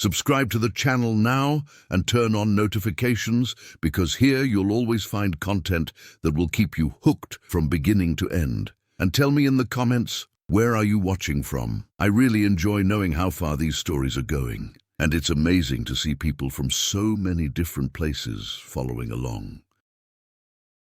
Subscribe to the channel now and turn on notifications, because here you'll always find content that will keep you hooked from beginning to end. And tell me in the comments, where are you watching from? I really enjoy knowing how far these stories are going, and it's amazing to see people from so many different places following along.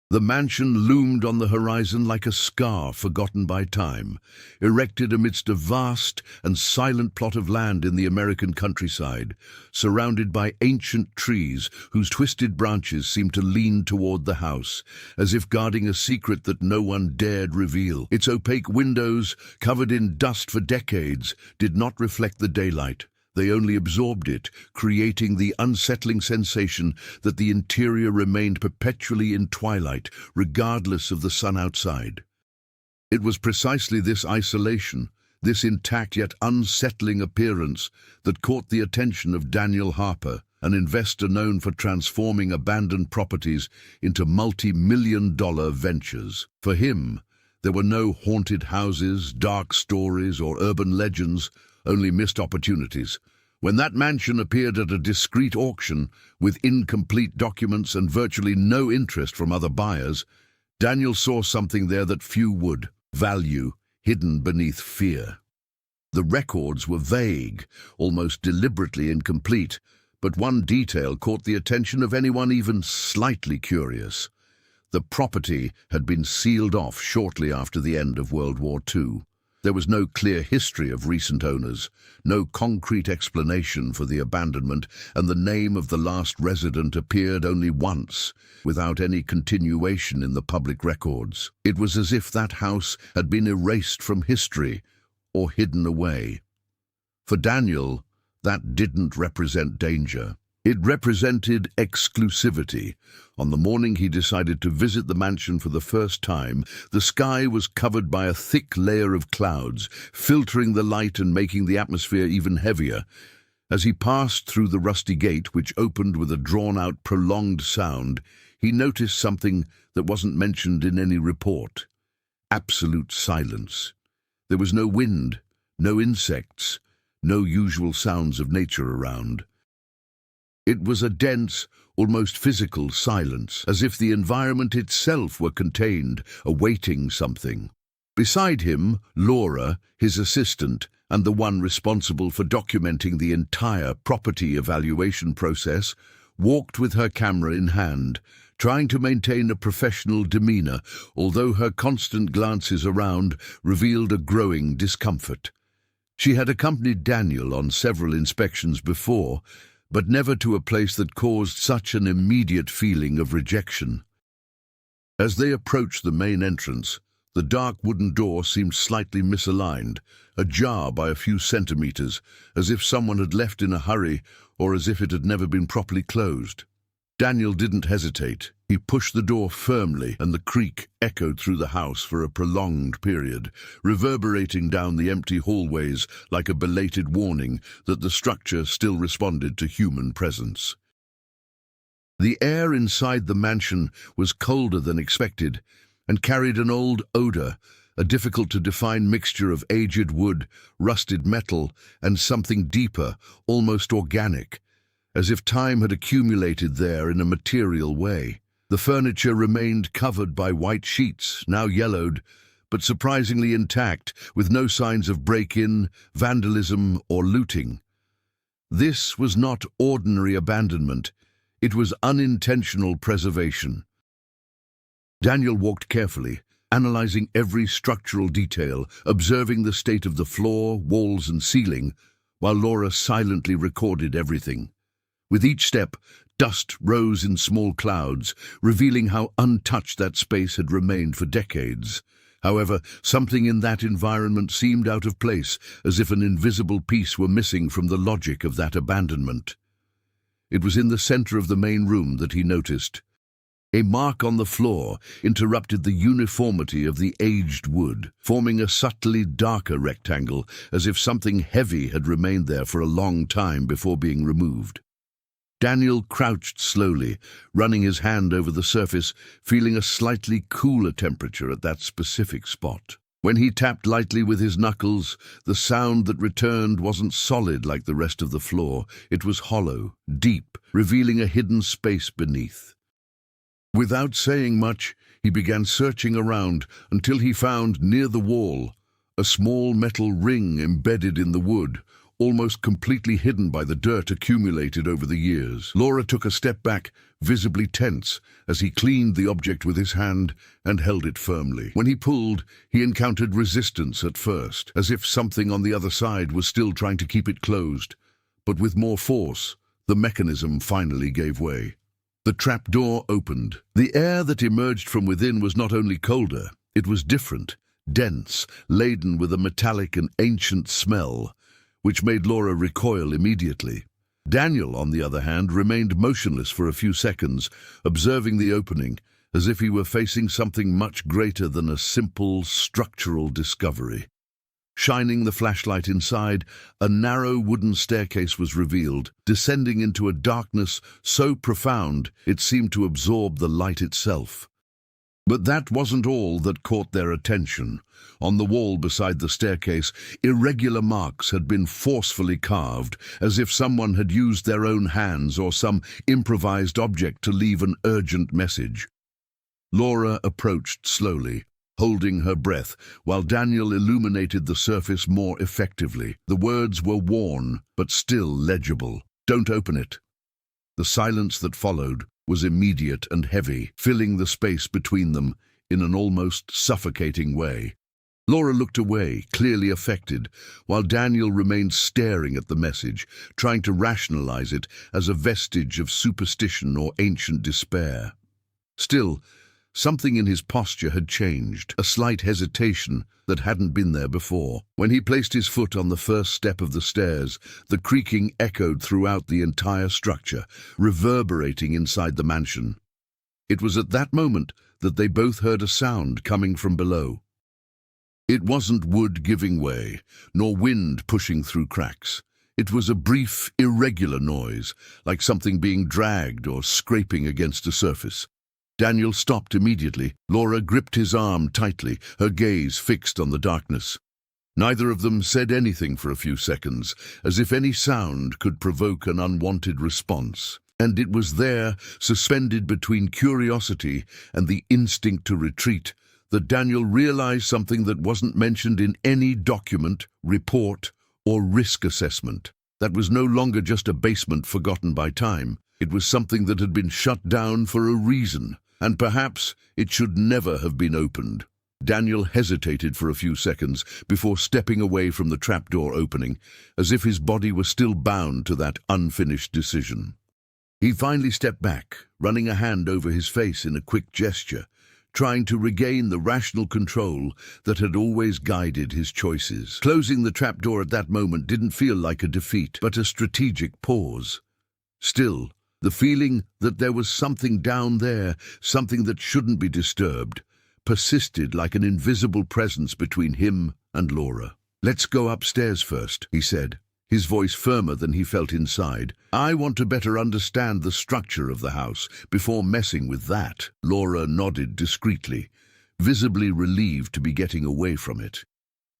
The mansion loomed on the horizon like a scar forgotten by time, erected amidst a vast and silent plot of land in the American countryside, surrounded by ancient trees whose twisted branches seemed to lean toward the house, as if guarding a secret that no one dared reveal. Its opaque windows, covered in dust for decades, did not reflect the daylight. They only absorbed it, creating the unsettling sensation that the interior remained perpetually in twilight, regardless of the sun outside. It was precisely this isolation, this intact yet unsettling appearance, that caught the attention of Daniel Harper, an investor known for transforming abandoned properties into multi-million-dollar ventures. For him, there were no haunted houses, dark stories, or urban legends, only missed opportunities. When that mansion appeared at a discreet auction, with incomplete documents and virtually no interest from other buyers, Daniel saw something there that few would: value hidden beneath fear. The records were vague, almost deliberately incomplete, but one detail caught the attention of anyone even slightly curious. The property had been sealed off shortly after the end of World War II. There was no clear history of recent owners, no concrete explanation for the abandonment, and the name of the last resident appeared only once, without any continuation in the public records. It was as if that house had been erased from history or hidden away. For Daniel, that didn't represent danger. It represented exclusivity. On the morning he decided to visit the mansion for the first time, the sky was covered by a thick layer of clouds, filtering the light and making the atmosphere even heavier. As he passed through the rusty gate, which opened with a drawn-out, prolonged sound, he noticed something that wasn't mentioned in any report: absolute silence. There was no wind, no insects, no usual sounds of nature around. It was a dense, almost physical silence, as if the environment itself were contained, awaiting something. Beside him, Laura, his assistant, and the one responsible for documenting the entire property evaluation process, walked with her camera in hand, trying to maintain a professional demeanor, although her constant glances around revealed a growing discomfort. She had accompanied Daniel on several inspections before, but never to a place that caused such an immediate feeling of rejection. As they approached the main entrance, the dark wooden door seemed slightly misaligned, ajar by a few centimeters, as if someone had left in a hurry or as if it had never been properly closed. Daniel didn't hesitate. He pushed the door firmly, and the creak echoed through the house for a prolonged period, reverberating down the empty hallways like a belated warning that the structure still responded to human presence. The air inside the mansion was colder than expected and carried an old odor, a difficult-to-define mixture of aged wood, rusted metal, and something deeper, almost organic, as if time had accumulated there in a material way. The furniture remained covered by white sheets, now yellowed, but surprisingly intact, with no signs of break-in, vandalism, or looting. This was not ordinary abandonment. It was unintentional preservation. Daniel walked carefully, analyzing every structural detail, observing the state of the floor, walls, and ceiling, while Laura silently recorded everything. With each step, dust rose in small clouds, revealing how untouched that space had remained for decades. However, something in that environment seemed out of place, as if an invisible piece were missing from the logic of that abandonment. It was in the center of the main room that he noticed. A mark on the floor interrupted the uniformity of the aged wood, forming a subtly darker rectangle, as if something heavy had remained there for a long time before being removed. Daniel crouched slowly, running his hand over the surface, feeling a slightly cooler temperature at that specific spot. When he tapped lightly with his knuckles, the sound that returned wasn't solid like the rest of the floor. It was hollow, deep, revealing a hidden space beneath. Without saying much, he began searching around until he found, near the wall, a small metal ring embedded in the wood, almost completely hidden by the dirt accumulated over the years. Laura took a step back, visibly tense, as he cleaned the object with his hand and held it firmly. When he pulled, he encountered resistance at first, as if something on the other side was still trying to keep it closed. But with more force, the mechanism finally gave way. The trapdoor opened. The air that emerged from within was not only colder, it was different, dense, laden with a metallic and ancient smell, which made Laura recoil immediately. Daniel, on the other hand, remained motionless for a few seconds, observing the opening, as if he were facing something much greater than a simple structural discovery. Shining the flashlight inside, a narrow wooden staircase was revealed, descending into a darkness so profound it seemed to absorb the light itself. But that wasn't all that caught their attention. On the wall beside the staircase, irregular marks had been forcefully carved, as if someone had used their own hands or some improvised object to leave an urgent message. Laura approached slowly, holding her breath, while Daniel illuminated the surface more effectively. The words were worn, but still legible. "Don't open it." The silence that followed was immediate and heavy, filling the space between them in an almost suffocating way. Laura looked away, clearly affected, while Daniel remained staring at the message, trying to rationalize it as a vestige of superstition or ancient despair. Still, something in his posture had changed, a slight hesitation that hadn't been there before. When he placed his foot on the first step of the stairs, the creaking echoed throughout the entire structure, reverberating inside the mansion. It was at that moment that they both heard a sound coming from below. It wasn't wood giving way, nor wind pushing through cracks. It was a brief, irregular noise, like something being dragged or scraping against a surface. Daniel stopped immediately. Laura gripped his arm tightly, her gaze fixed on the darkness. Neither of them said anything for a few seconds, as if any sound could provoke an unwanted response. And it was there, suspended between curiosity and the instinct to retreat, that Daniel realized something that wasn't mentioned in any document, report, or risk assessment. That was no longer just a basement forgotten by time. It was something that had been shut down for a reason, and perhaps it should never have been opened. Daniel hesitated for a few seconds before stepping away from the trapdoor opening, as if his body were still bound to that unfinished decision. He finally stepped back, running a hand over his face in a quick gesture, trying to regain the rational control that had always guided his choices. Closing the trapdoor at that moment didn't feel like a defeat, but a strategic pause. Still, the feeling that there was something down there, something that shouldn't be disturbed, persisted like an invisible presence between him and Laura. "Let's go upstairs first," he said, his voice firmer than he felt inside. "I want to better understand the structure of the house before messing with that." Laura nodded discreetly, visibly relieved to be getting away from it.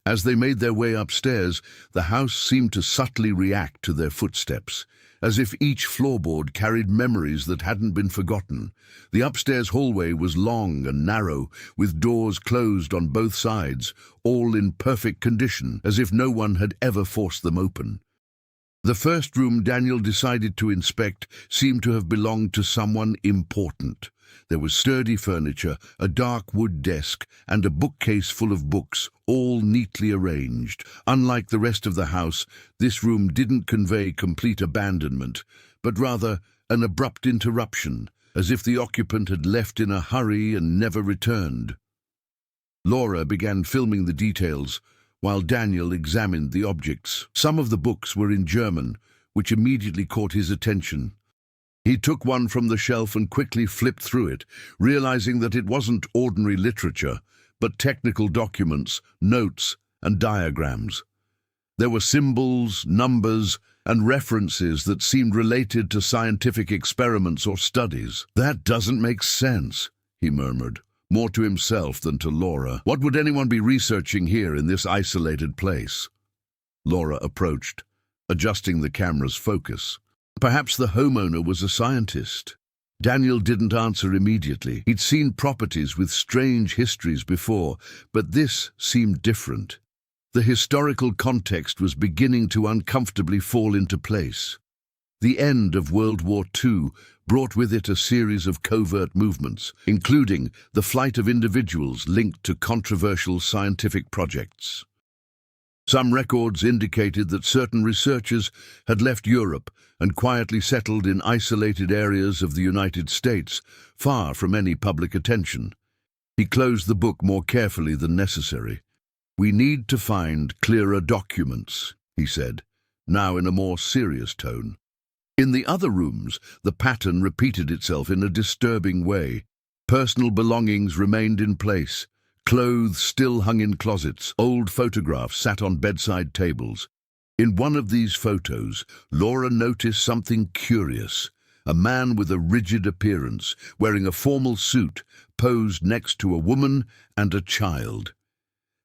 As they made their way upstairs, the house seemed to subtly react to their footsteps, as if each floorboard carried memories that hadn't been forgotten. The upstairs hallway was long and narrow, with doors closed on both sides, all in perfect condition, as if no one had ever forced them open. The first room Daniel decided to inspect seemed to have belonged to someone important. There was sturdy furniture, a dark wood desk, and a bookcase full of books, all neatly arranged. Unlike the rest of the house, this room didn't convey complete abandonment, but rather an abrupt interruption, as if the occupant had left in a hurry and never returned. Laura began filming the details, while Daniel examined the objects. Some of the books were in German, which immediately caught his attention. He took one from the shelf and quickly flipped through it, realizing that it wasn't ordinary literature, but technical documents, notes, and diagrams. There were symbols, numbers, and references that seemed related to scientific experiments or studies. "That doesn't make sense," he murmured, more to himself than to Laura. What would anyone be researching here in this isolated place? Laura approached, adjusting the camera's focus. Perhaps the homeowner was a scientist. Daniel didn't answer immediately. He'd seen properties with strange histories before, but this seemed different. The historical context was beginning to uncomfortably fall into place. The end of World War II brought with it a series of covert movements, including the flight of individuals linked to controversial scientific projects. Some records indicated that certain researchers had left Europe and quietly settled in isolated areas of the United States, far from any public attention. He closed the book more carefully than necessary. "We need to find clearer documents," he said, now in a more serious tone. In the other rooms, the pattern repeated itself in a disturbing way. Personal belongings remained in place. Clothes still hung in closets. Old photographs sat on bedside tables. In one of these photos, Laura noticed something curious. A man with a rigid appearance, wearing a formal suit, posed next to a woman and a child.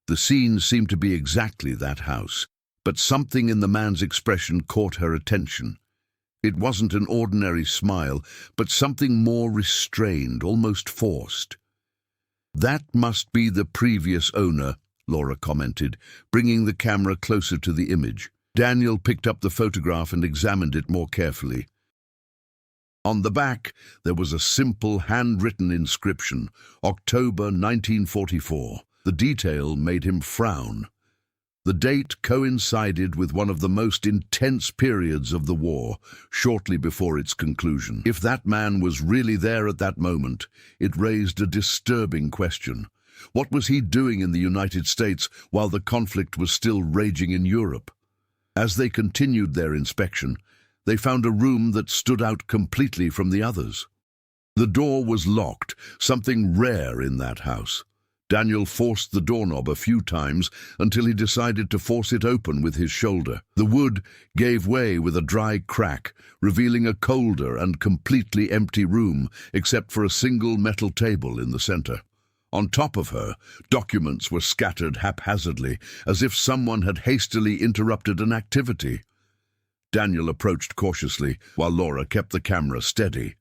The scene seemed to be exactly that house, but something in the man's expression caught her attention. It wasn't an ordinary smile, but something more restrained, almost forced. "That must be the previous owner," Laura commented, bringing the camera closer to the image. Daniel picked up the photograph and examined it more carefully. On the back, there was a simple handwritten inscription, October 1944. The detail made him frown. The date coincided with one of the most intense periods of the war, shortly before its conclusion. If that man was really there at that moment, it raised a disturbing question. What was he doing in the United States while the conflict was still raging in Europe? As they continued their inspection, they found a room that stood out completely from the others. The door was locked, something rare in that house. Daniel forced the doorknob a few times until he decided to force it open with his shoulder. The wood gave way with a dry crack, revealing a colder and completely empty room, except for a single metal table in the center. On top of her, documents were scattered haphazardly, as if someone had hastily interrupted an activity. Daniel approached cautiously, while Laura kept the camera steady.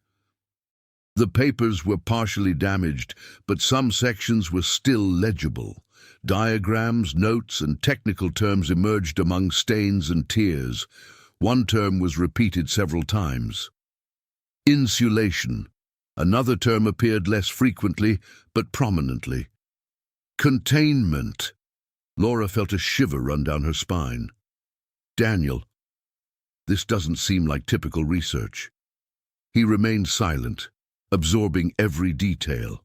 The papers were partially damaged, but some sections were still legible. Diagrams, notes, and technical terms emerged among stains and tears. One term was repeated several times. Insulation. Another term appeared less frequently, but prominently. Containment. Laura felt a shiver run down her spine. "Daniel, this doesn't seem like typical research." He remained silent, absorbing every detail.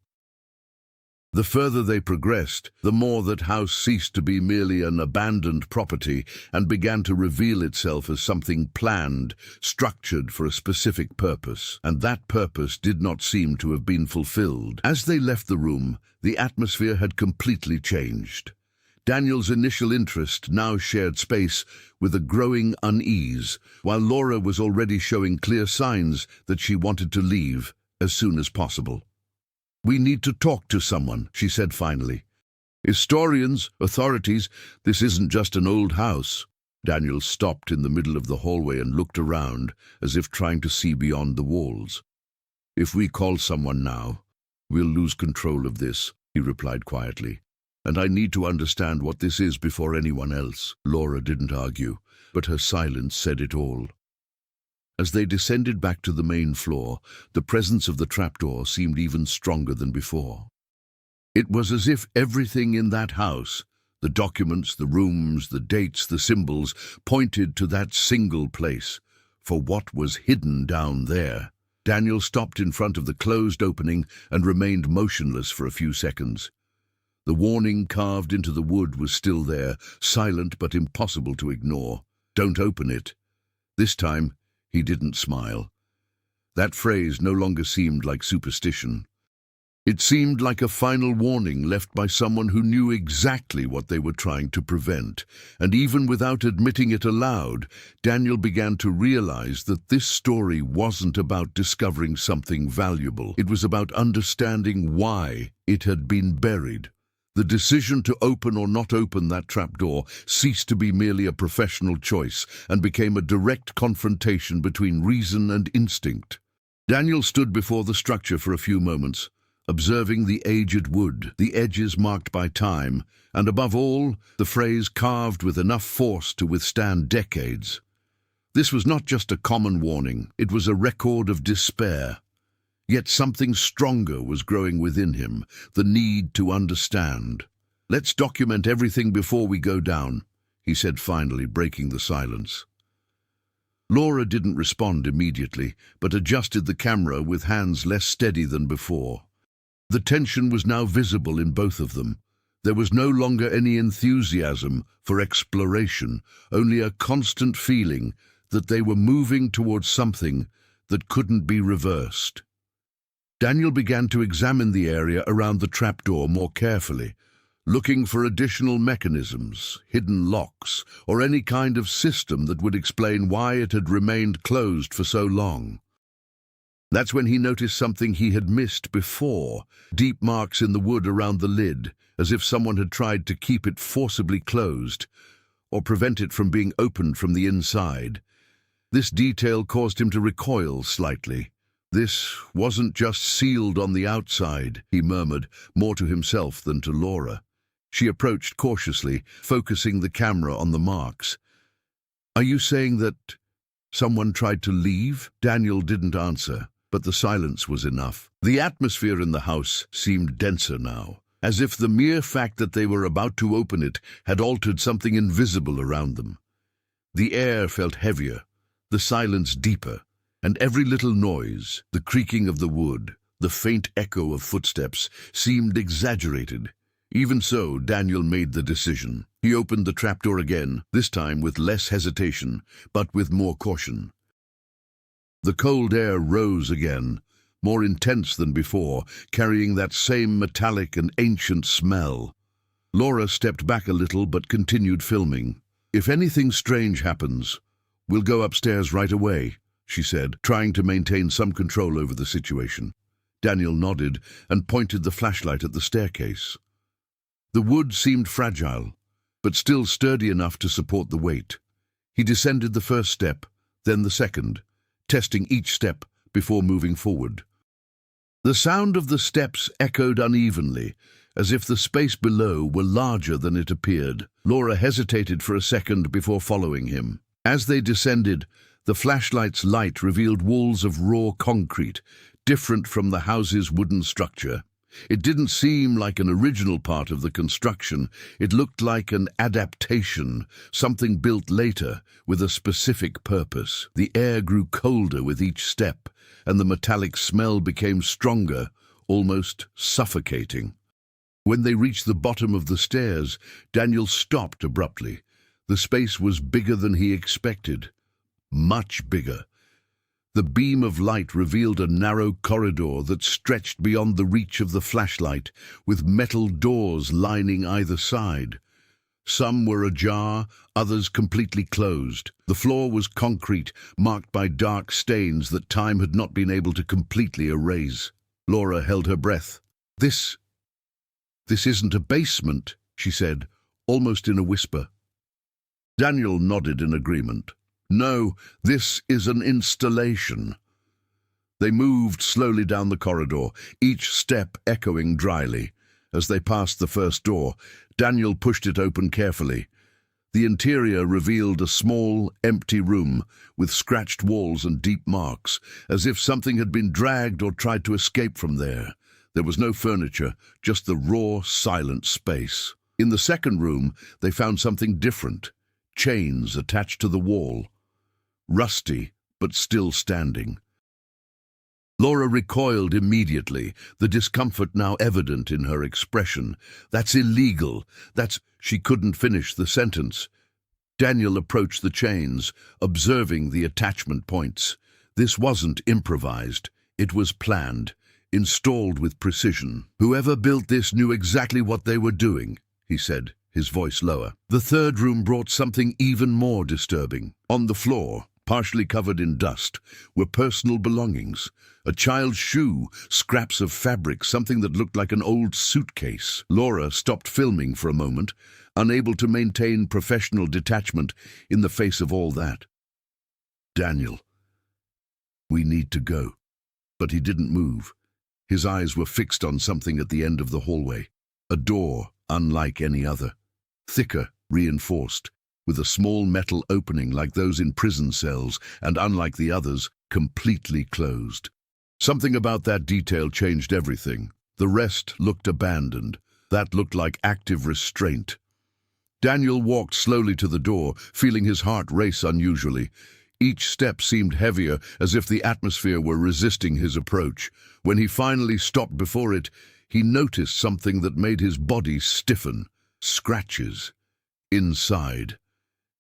The further they progressed, the more that house ceased to be merely an abandoned property and began to reveal itself as something planned, structured for a specific purpose. And that purpose did not seem to have been fulfilled. As they left the room, the atmosphere had completely changed. Daniel's initial interest now shared space with a growing unease, while Laura was already showing clear signs that she wanted to leave as soon as possible. "We need to talk to someone," she said finally. "Historians, authorities, this isn't just an old house." Daniel stopped in the middle of the hallway and looked around, as if trying to see beyond the walls. "If we call someone now, we'll lose control of this," he replied quietly. "And I need to understand what this is before anyone else." Laura didn't argue, but her silence said it all. As they descended back to the main floor, the presence of the trapdoor seemed even stronger than before. It was as if everything in that house, the documents, the rooms, the dates, the symbols, pointed to that single place, for what was hidden down there. Daniel stopped in front of the closed opening and remained motionless for a few seconds. The warning carved into the wood was still there, silent but impossible to ignore. "Don't open it." This time, he didn't smile. That phrase no longer seemed like superstition. It seemed like a final warning left by someone who knew exactly what they were trying to prevent, and even without admitting it aloud, Daniel began to realize that this story wasn't about discovering something valuable. It was about understanding why it had been buried. The decision to open or not open that trapdoor ceased to be merely a professional choice and became a direct confrontation between reason and instinct. Daniel stood before the structure for a few moments, observing the aged wood, the edges marked by time, and above all, the phrase carved with enough force to withstand decades. This was not just a common warning, it was a record of despair. Yet something stronger was growing within him, the need to understand. "Let's document everything before we go down," he said finally, breaking the silence. Laura didn't respond immediately, but adjusted the camera with hands less steady than before. The tension was now visible in both of them. There was no longer any enthusiasm for exploration, only a constant feeling that they were moving towards something that couldn't be reversed. Daniel began to examine the area around the trapdoor more carefully, looking for additional mechanisms, hidden locks, or any kind of system that would explain why it had remained closed for so long. That's when he noticed something he had missed before, deep marks in the wood around the lid, as if someone had tried to keep it forcibly closed, or prevent it from being opened from the inside. This detail caused him to recoil slightly. "This wasn't just sealed on the outside," he murmured, more to himself than to Laura. She approached cautiously, focusing the camera on the marks. "Are you saying that someone tried to leave?" Daniel didn't answer, but the silence was enough. The atmosphere in the house seemed denser now, as if the mere fact that they were about to open it had altered something invisible around them. The air felt heavier, the silence deeper, and every little noise, the creaking of the wood, the faint echo of footsteps, seemed exaggerated. Even so, Daniel made the decision. He opened the trapdoor again, this time with less hesitation, but with more caution. The cold air rose again, more intense than before, carrying that same metallic and ancient smell. Laura stepped back a little but continued filming. "If anything strange happens, we'll go upstairs right away," she said, trying to maintain some control over the situation. Daniel nodded and pointed the flashlight at the staircase. The wood seemed fragile, but still sturdy enough to support the weight. He descended the first step, then the second, testing each step before moving forward. The sound of the steps echoed unevenly, as if the space below were larger than it appeared. Laura hesitated for a second before following him. As they descended, the flashlight's light revealed walls of raw concrete, different from the house's wooden structure. It didn't seem like an original part of the construction. It looked like an adaptation, something built later with a specific purpose. The air grew colder with each step, and the metallic smell became stronger, almost suffocating. When they reached the bottom of the stairs, Daniel stopped abruptly. The space was bigger than he expected. Much bigger. The beam of light revealed a narrow corridor that stretched beyond the reach of the flashlight, with metal doors lining either side. Some were ajar, others completely closed. The floor was concrete, marked by dark stains that time had not been able to completely erase. Laura held her breath. This isn't a basement," she said, almost in a whisper. Daniel nodded in agreement. "No, this is an installation." They moved slowly down the corridor, each step echoing dryly. As they passed the first door, Daniel pushed it open carefully. The interior revealed a small, empty room with scratched walls and deep marks, as if something had been dragged or tried to escape from there. There was no furniture, just the raw, silent space. In the second room, they found something different. Chains attached to the wall. Rusty, but still standing. Laura recoiled immediately, the discomfort now evident in her expression. "That's illegal. She couldn't finish the sentence. Daniel approached the chains, observing the attachment points. This wasn't improvised. It was planned. installed with precision. Whoever built this knew exactly what they were doing, he said, his voice lower. The third room brought something even more disturbing. On the floor, partially covered in dust, were personal belongings. A child's shoe, scraps of fabric, something that looked like an old suitcase. Laura stopped filming for a moment, unable to maintain professional detachment in the face of all that. "Daniel, we need to go." But he didn't move. His eyes were fixed on something at the end of the hallway. A door, unlike any other. Thicker, reinforced, with a small metal opening like those in prison cells, and unlike the others, completely closed. Something about that detail changed everything. The rest looked abandoned. That looked like active restraint. Daniel walked slowly to the door, feeling his heart race unusually. Each step seemed heavier, as if the atmosphere were resisting his approach. When he finally stopped before it, he noticed something that made his body stiffen. Scratches. Inside.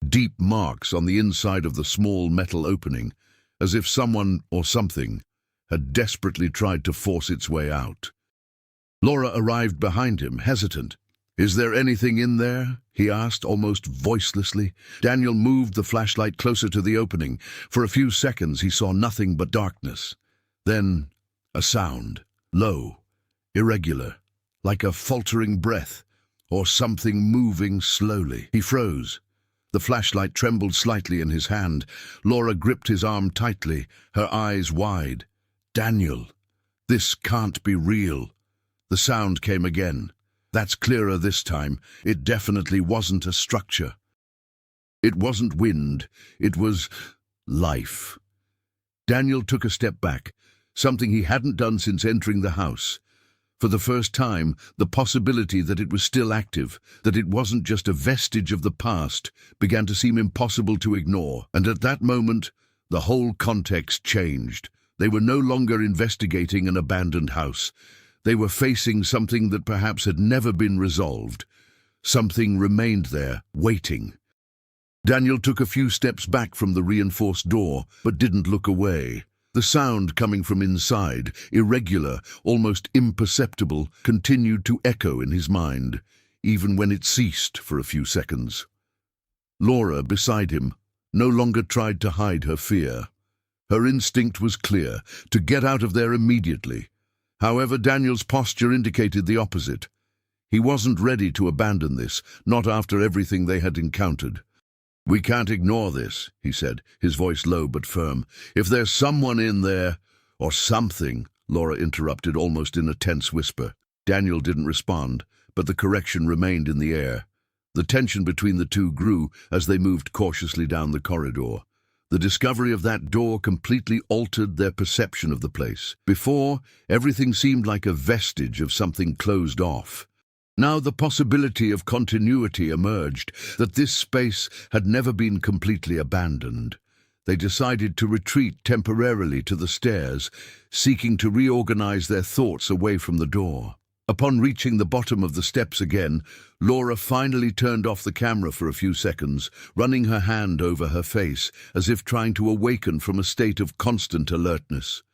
Deep marks on the inside of the small metal opening, as if someone or something had desperately tried to force its way out. Laura arrived behind him, hesitant. "Is there anything in there?" he asked, almost voicelessly. Daniel moved the flashlight closer to the opening. For a few seconds he saw nothing but darkness. Then a sound, low, irregular, like a faltering breath, or something moving slowly. He froze. The flashlight trembled slightly in his hand. Laura gripped his arm tightly, her eyes wide. "Daniel, this can't be real." The sound came again. That's clearer this time. It definitely wasn't a structure. It wasn't wind. It was life. Daniel took a step back, something he hadn't done since entering the house. For the first time, the possibility that it was still active, that it wasn't just a vestige of the past, began to seem impossible to ignore. And at that moment, the whole context changed. They were no longer investigating an abandoned house. They were facing something that perhaps had never been resolved. Something remained there, waiting. Daniel took a few steps back from the reinforced door, but didn't look away. The sound coming from inside, irregular, almost imperceptible, continued to echo in his mind, even when it ceased for a few seconds. Laura, beside him, no longer tried to hide her fear. Her instinct was clear, to get out of there immediately. However, Daniel's posture indicated the opposite. He wasn't ready to abandon this, not after everything they had encountered. "We can't ignore this," he said, his voice low but firm. "If there's someone in there, or something," Laura interrupted almost in a tense whisper. Daniel didn't respond, but the correction remained in the air. The tension between the two grew as they moved cautiously down the corridor. The discovery of that door completely altered their perception of the place. Before, everything seemed like a vestige of something closed off. Now the possibility of continuity emerged, that this space had never been completely abandoned. They decided to retreat temporarily to the stairs, seeking to reorganize their thoughts away from the door. Upon reaching the bottom of the steps again, Laura finally turned off the camera for a few seconds, running her hand over her face, as if trying to awaken from a state of constant alertness.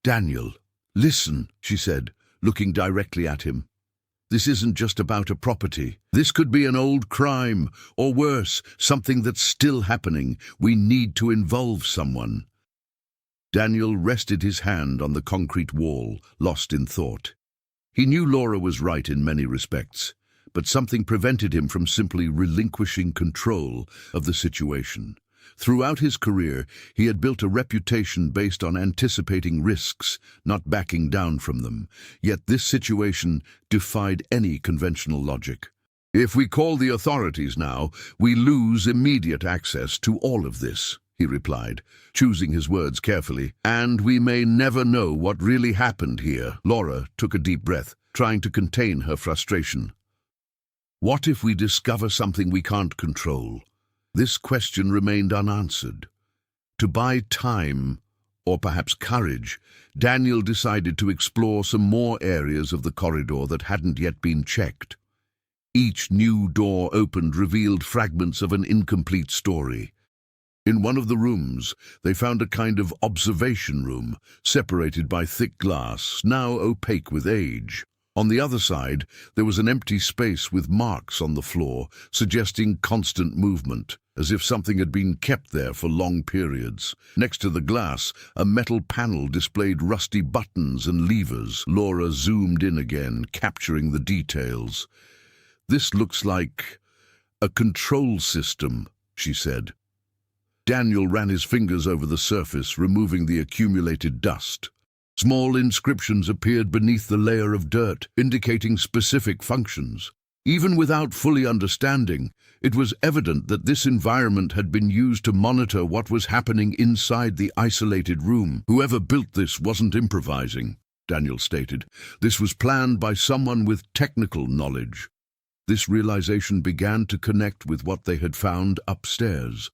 "Daniel, listen," she said, looking directly at him. "This isn't just about a property. This could be an old crime, or worse, something that's still happening. We need to involve someone." Daniel rested his hand on the concrete wall, lost in thought. He knew Laura was right in many respects, but something prevented him from simply relinquishing control of the situation. Throughout his career, he had built a reputation based on anticipating risks, not backing down from them. Yet this situation defied any conventional logic. "If we call the authorities now, we lose immediate access to all of this," he replied, choosing his words carefully. "And we may never know what really happened here." Laura took a deep breath, trying to contain her frustration. "What if we discover something we can't control?" This question remained unanswered. To buy time, or perhaps courage, Daniel decided to explore some more areas of the corridor that hadn't yet been checked. Each new door opened revealed fragments of an incomplete story. In one of the rooms, they found a kind of observation room, separated by thick glass, now opaque with age. On the other side, there was an empty space with marks on the floor, suggesting constant movement, as if something had been kept there for long periods. Next to the glass, a metal panel displayed rusty buttons and levers. Laura zoomed in again, capturing the details. "This looks like a control system," she said. Daniel ran his fingers over the surface, removing the accumulated dust. Small inscriptions appeared beneath the layer of dirt, indicating specific functions. Even without fully understanding, it was evident that this environment had been used to monitor what was happening inside the isolated room. "Whoever built this wasn't improvising," Daniel stated. "This was planned by someone with technical knowledge." This realization began to connect with what they had found upstairs.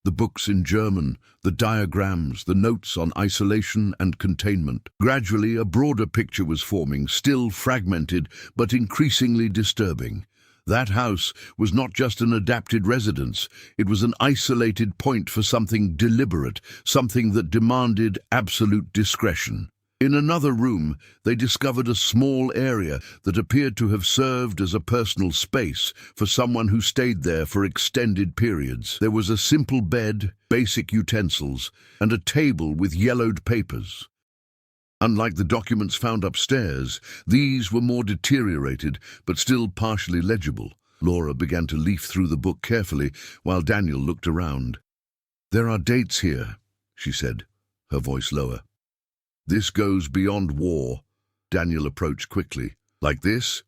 The books in German, the diagrams, the notes on isolation and containment. Gradually, a broader picture was forming, still fragmented, but increasingly disturbing. That house was not just an adapted residence, it was an isolated point for something deliberate, something that demanded absolute discretion. In another room, they discovered a small area that appeared to have served as a personal space for someone who stayed there for extended periods. There was a simple bed, basic utensils, and a table with yellowed papers. Unlike the documents found upstairs, these were more deteriorated, but still partially legible. Laura began to leaf through the book carefully, while Daniel looked around. "There are dates here," she said, her voice lower. "This goes beyond war." Daniel approached quickly. "Like this?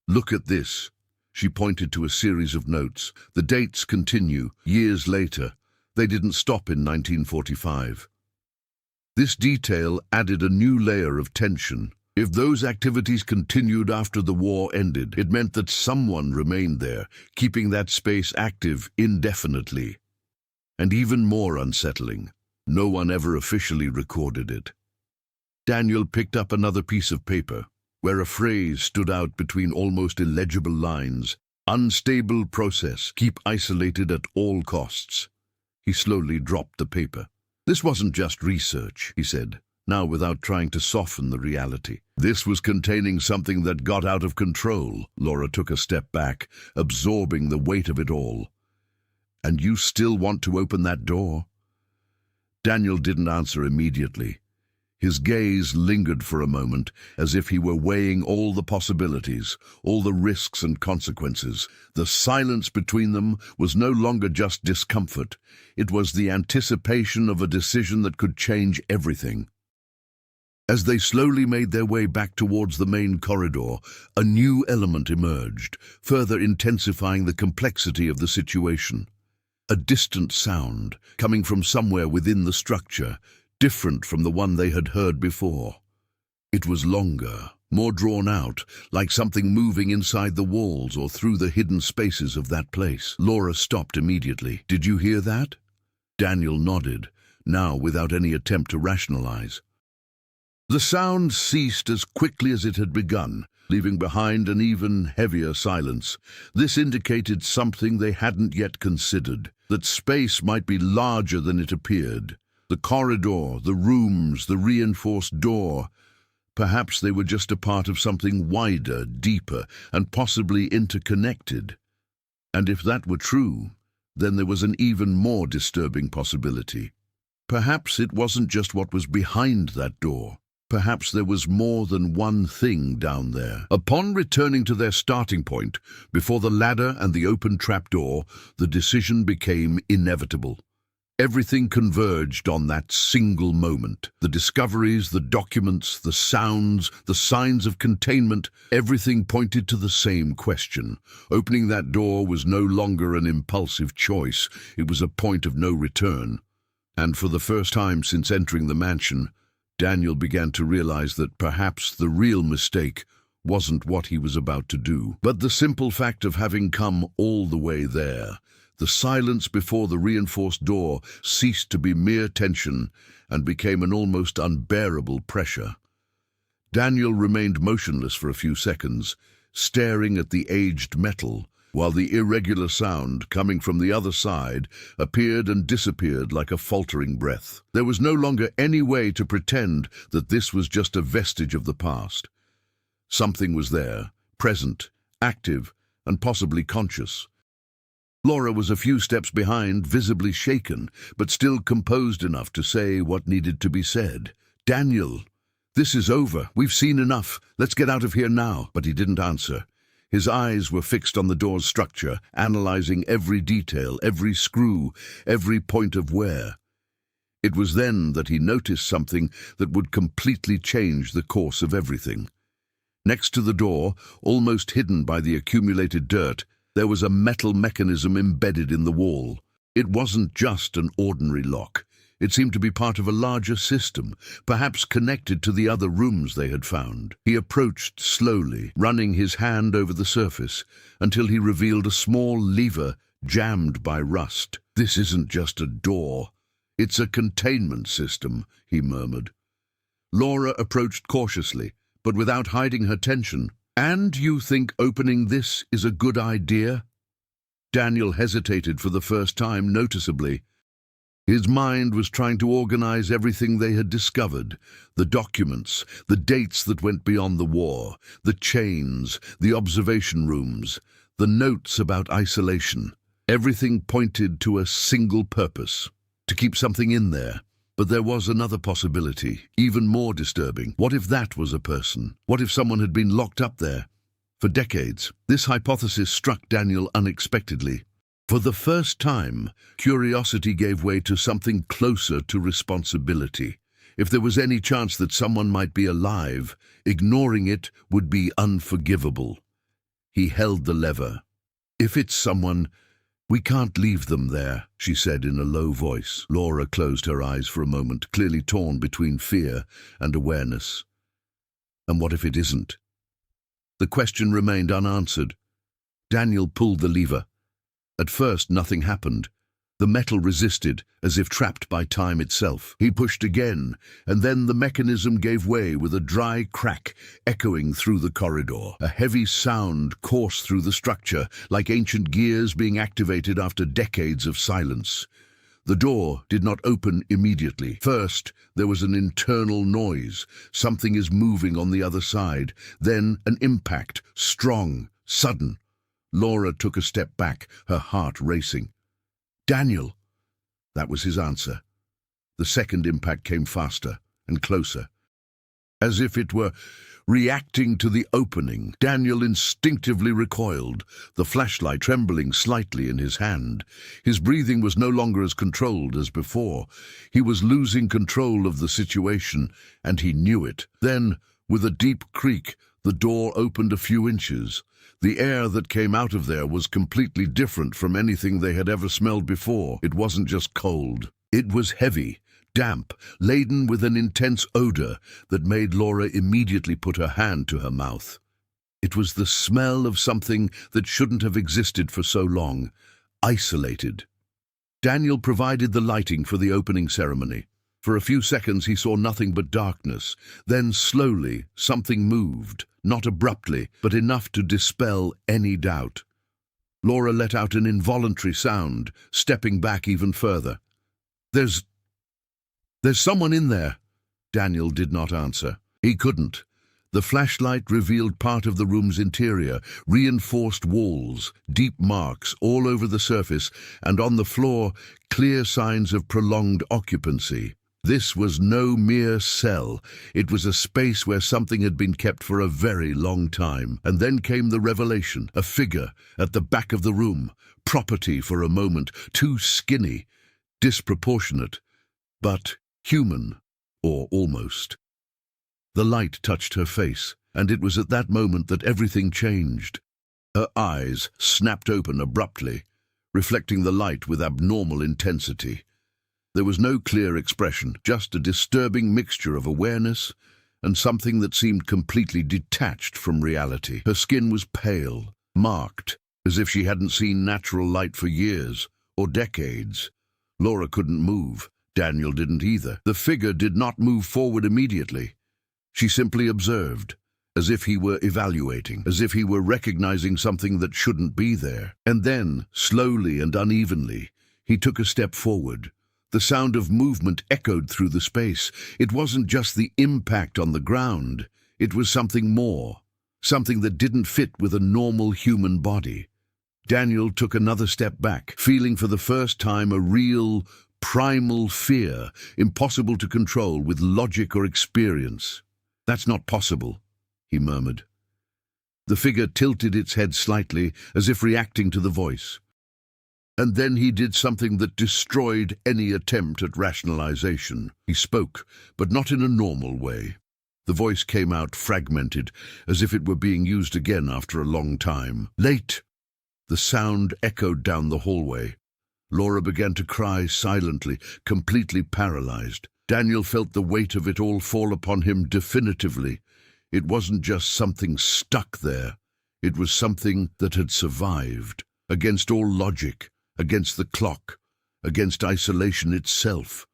Look at this." She pointed to a series of notes. The dates continue, years later. They didn't stop in 1945. This detail added a new layer of tension. If those activities continued after the war ended, it meant that someone remained there, keeping that space active indefinitely. And even more unsettling, no one ever officially recorded it. Daniel picked up another piece of paper, where a phrase stood out between almost illegible lines. "Unstable process. Keep isolated at all costs." He slowly dropped the paper. "This wasn't just research," he said, now without trying to soften the reality. "This was containing something that got out of control." Laura took a step back, absorbing the weight of it all. "And you still want to open that door?" Daniel didn't answer immediately. His gaze lingered for a moment, as if he were weighing all the possibilities, all the risks and consequences. The silence between them was no longer just discomfort. It was the anticipation of a decision that could change everything. As they slowly made their way back towards the main corridor, a new element emerged, further intensifying the complexity of the situation. A distant sound, coming from somewhere within the structure, different from the one they had heard before. It was longer, more drawn out, like something moving inside the walls or through the hidden spaces of that place. Laura stopped immediately. "Did you hear that?" Daniel nodded, now without any attempt to rationalize. The sound ceased as quickly as it had begun, leaving behind an even heavier silence. This indicated something they hadn't yet considered, that space might be larger than it appeared. The corridor, the rooms, the reinforced door. Perhaps they were just a part of something wider, deeper, and possibly interconnected. And if that were true, then there was an even more disturbing possibility. Perhaps it wasn't just what was behind that door. Perhaps there was more than one thing down there. Upon returning to their starting point, before the ladder and the open trapdoor, the decision became inevitable. Everything converged on that single moment. The discoveries, the documents, the sounds, the signs of containment, everything pointed to the same question. Opening that door was no longer an impulsive choice. It was a point of no return. And for the first time since entering the mansion, Daniel began to realize that perhaps the real mistake wasn't what he was about to do, but the simple fact of having come all the way there. The silence before the reinforced door ceased to be mere tension and became an almost unbearable pressure. Daniel remained motionless for a few seconds, staring at the aged metal, while the irregular sound coming from the other side appeared and disappeared like a faltering breath. There was no longer any way to pretend that this was just a vestige of the past. Something was there, present, active, and possibly conscious. Laura was a few steps behind, visibly shaken, but still composed enough to say what needed to be said. "Daniel, this is over. We've seen enough. Let's get out of here now." But he didn't answer. His eyes were fixed on the door's structure, analyzing every detail, every screw, every point of wear. It was then that he noticed something that would completely change the course of everything. Next to the door, almost hidden by the accumulated dirt, there was a metal mechanism embedded in the wall. It wasn't just an ordinary lock. It seemed to be part of a larger system, perhaps connected to the other rooms they had found. He approached slowly, running his hand over the surface, until he revealed a small lever jammed by rust. "This isn't just a door. It's a containment system," he murmured. Laura approached cautiously, but without hiding her tension. "And you think opening this is a good idea?" Daniel hesitated for the first time noticeably. His mind was trying to organize everything they had discovered, the documents, the dates that went beyond the war, the chains, the observation rooms, the notes about isolation. Everything pointed to a single purpose, to keep something in there. But there was another possibility, even more disturbing. What if that was a person? What if someone had been locked up there for decades? This hypothesis struck Daniel unexpectedly. For the first time, curiosity gave way to something closer to responsibility. If there was any chance that someone might be alive, ignoring it would be unforgivable. He held the lever. "If it's someone, we can't leave them there," she said in a low voice. Laura closed her eyes for a moment, clearly torn between fear and awareness. And what if it isn't? The question remained unanswered. Daniel pulled the lever. At first, nothing happened. The metal resisted, as if trapped by time itself. He pushed again, and then the mechanism gave way with a dry crack echoing through the corridor. A heavy sound coursed through the structure, like ancient gears being activated after decades of silence. The door did not open immediately. First, there was an internal noise. Something is moving on the other side. Then an impact, strong, sudden. Laura took a step back, her heart racing. "Daniel!" That was his answer. The second impact came faster and closer. As if it were reacting to the opening, Daniel instinctively recoiled, the flashlight trembling slightly in his hand. His breathing was no longer as controlled as before. He was losing control of the situation, and he knew it. Then, with a deep creak, the door opened a few inches. The air that came out of there was completely different from anything they had ever smelled before. It wasn't just cold. It was heavy, damp, laden with an intense odor that made Laura immediately put her hand to her mouth. It was the smell of something that shouldn't have existed for so long, isolated. Daniel provided the lighting for the opening ceremony. For a few seconds he saw nothing but darkness. Then slowly something moved, not abruptly, but enough to dispel any doubt. Laura let out an involuntary sound, stepping back even further. There's someone in there." Daniel did not answer. He couldn't. The flashlight revealed part of the room's interior, reinforced walls, deep marks all over the surface, and on the floor, clear signs of prolonged occupancy. This was no mere cell. It was a space where something had been kept for a very long time. And then came the revelation, a figure at the back of the room, property for a moment, too skinny, disproportionate, but human, or almost. The light touched her face, and it was at that moment that everything changed. Her eyes snapped open abruptly, reflecting the light with abnormal intensity. There was no clear expression, just a disturbing mixture of awareness and something that seemed completely detached from reality. Her skin was pale, marked, as if she hadn't seen natural light for years or decades. Laura couldn't move. Daniel didn't either. The figure did not move forward immediately. She simply observed, as if he were evaluating, as if he were recognizing something that shouldn't be there. And then, slowly and unevenly, he took a step forward. The sound of movement echoed through the space. It wasn't just the impact on the ground. It was something more, something that didn't fit with a normal human body. Daniel took another step back, feeling for the first time a real, primal fear, impossible to control with logic or experience. "That's not possible," he murmured. The figure tilted its head slightly, as if reacting to the voice. And then he did something that destroyed any attempt at rationalization. He spoke, but not in a normal way. The voice came out fragmented, as if it were being used again after a long time. "Late!" The sound echoed down the hallway. Laura began to cry silently, completely paralyzed. Daniel felt the weight of it all fall upon him definitively. It wasn't just something stuck there. It was something that had survived, against all logic, against the clock, against isolation itself.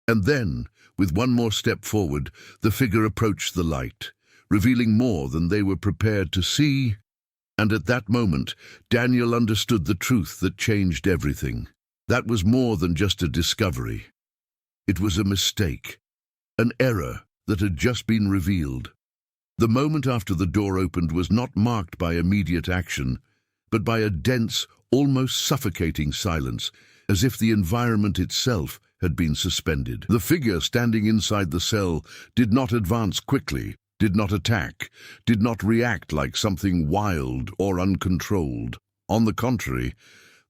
And then, with one more step forward, the figure approached the light, revealing more than they were prepared to see. And at that moment, Daniel understood the truth that changed everything. That was more than just a discovery. It was a mistake, an error that had just been revealed. The moment after the door opened was not marked by immediate action, but by a dense, almost suffocating silence, as if the environment itself had been suspended. The figure standing inside the cell did not advance quickly, did not attack, did not react like something wild or uncontrolled. On the contrary,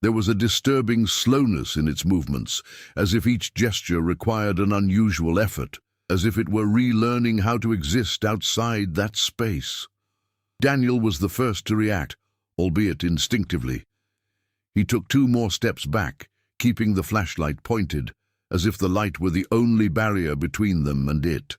there was a disturbing slowness in its movements, as if each gesture required an unusual effort, as if it were relearning how to exist outside that space. Daniel was the first to react, albeit instinctively. He took 2 more steps back, keeping the flashlight pointed, as if the light were the only barrier between them and it.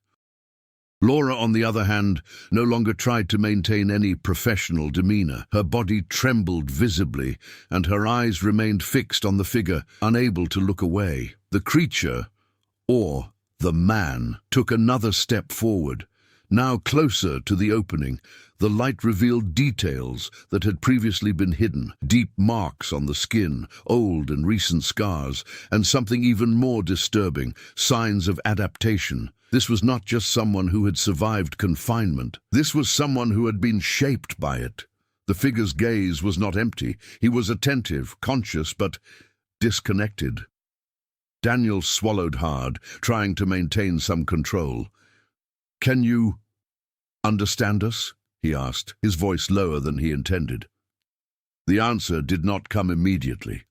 Laura, on the other hand, no longer tried to maintain any professional demeanor. Her body trembled visibly, and her eyes remained fixed on the figure, unable to look away. The creature, or the man, took another step forward. Now closer to the opening, the light revealed details that had previously been hidden. Deep marks on the skin, old and recent scars, and something even more disturbing, signs of adaptation. This was not just someone who had survived confinement. This was someone who had been shaped by it. The figure's gaze was not empty. He was attentive, conscious, but disconnected. Daniel swallowed hard, trying to maintain some control. "Can you understand us?" he asked, his voice lower than he intended. The answer did not come immediately.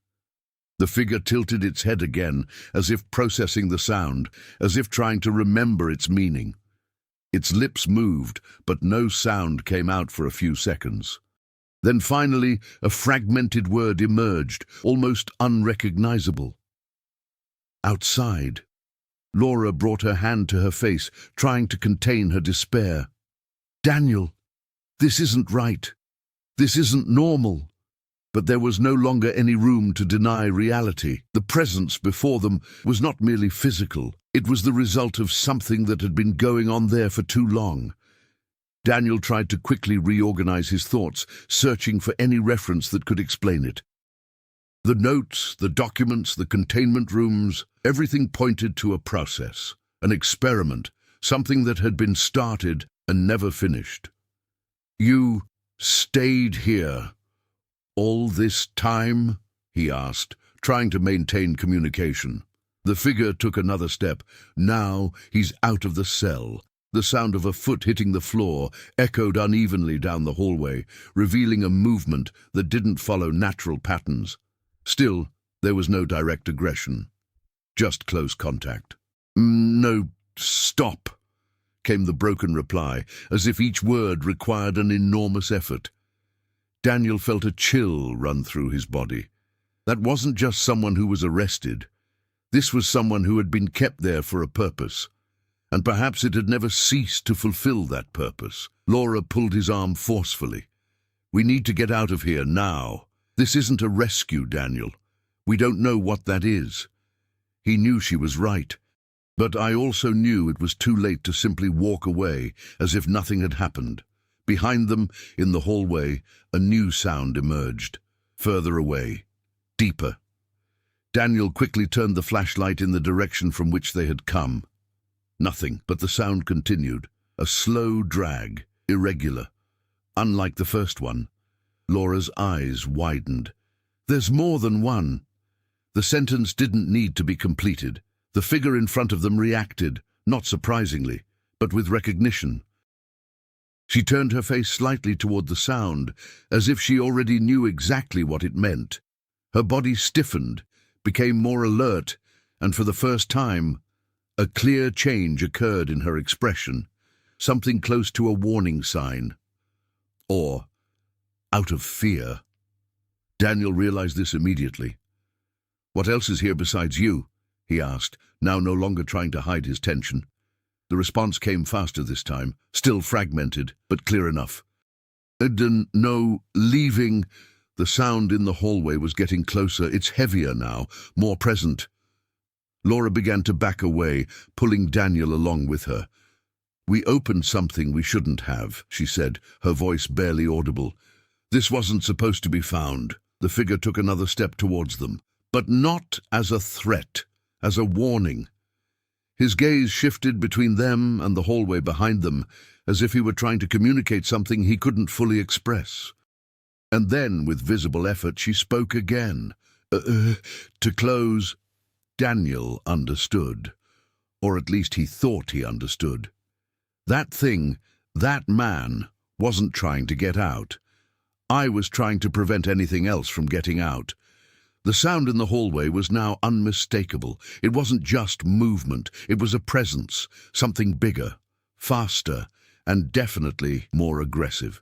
The figure tilted its head again, as if processing the sound, as if trying to remember its meaning. Its lips moved, but no sound came out for a few seconds. Then finally, a fragmented word emerged, almost unrecognizable. "Outside." Laura brought her hand to her face, trying to contain her despair. "Daniel, this isn't right. This isn't normal." But there was no longer any room to deny reality. The presence before them was not merely physical. It was the result of something that had been going on there for too long. Daniel tried to quickly reorganize his thoughts, searching for any reference that could explain it. The notes, the documents, the containment rooms, everything pointed to a process, an experiment, something that had been started and never finished. "You stayed here all this time?" he asked, trying to maintain communication. The figure took another step. Now he's out of the cell. The sound of a foot hitting the floor echoed unevenly down the hallway, revealing a movement that didn't follow natural patterns. Still, there was no direct aggression, just close contact. "No, stop," came the broken reply, as if each word required an enormous effort. Daniel felt a chill run through his body. That wasn't just someone who was arrested. This was someone who had been kept there for a purpose, and perhaps it had never ceased to fulfill that purpose. Laura pulled his arm forcefully. "We need to get out of here now. This isn't a rescue, Daniel. We don't know what that is." He knew she was right. But I also knew it was too late to simply walk away as if nothing had happened. Behind them, in the hallway, a new sound emerged. Further away. Deeper. Daniel quickly turned the flashlight in the direction from which they had come. Nothing, but the sound continued. A slow drag, irregular. Unlike the first one. Laura's eyes widened. There's more than one. The sentence didn't need to be completed. The figure in front of them reacted, not surprisingly, but with recognition. She turned her face slightly toward the sound, as if she already knew exactly what it meant. Her body stiffened, became more alert, and for the first time, a clear change occurred in her expression, something close to a warning sign. Or, out of fear. Daniel realized this immediately. "What else is here besides you?" he asked, now no longer trying to hide his tension. The response came faster this time, still fragmented, but clear enough. "No, leaving." The sound in the hallway was getting closer. It's heavier now, more present. Laura began to back away, pulling Daniel along with her. "We opened something we shouldn't have," she said, her voice barely audible. "This wasn't supposed to be found." The figure took another step towards them, but not as a threat, as a warning. His gaze shifted between them and the hallway behind them, as if he were trying to communicate something he couldn't fully express. And then, with visible effort, she spoke again. To close." Daniel understood, or at least he thought he understood. That thing, that man, wasn't trying to get out. I was trying to prevent anything else from getting out. The sound in the hallway was now unmistakable. It wasn't just movement, it was a presence, something bigger, faster, and definitely more aggressive.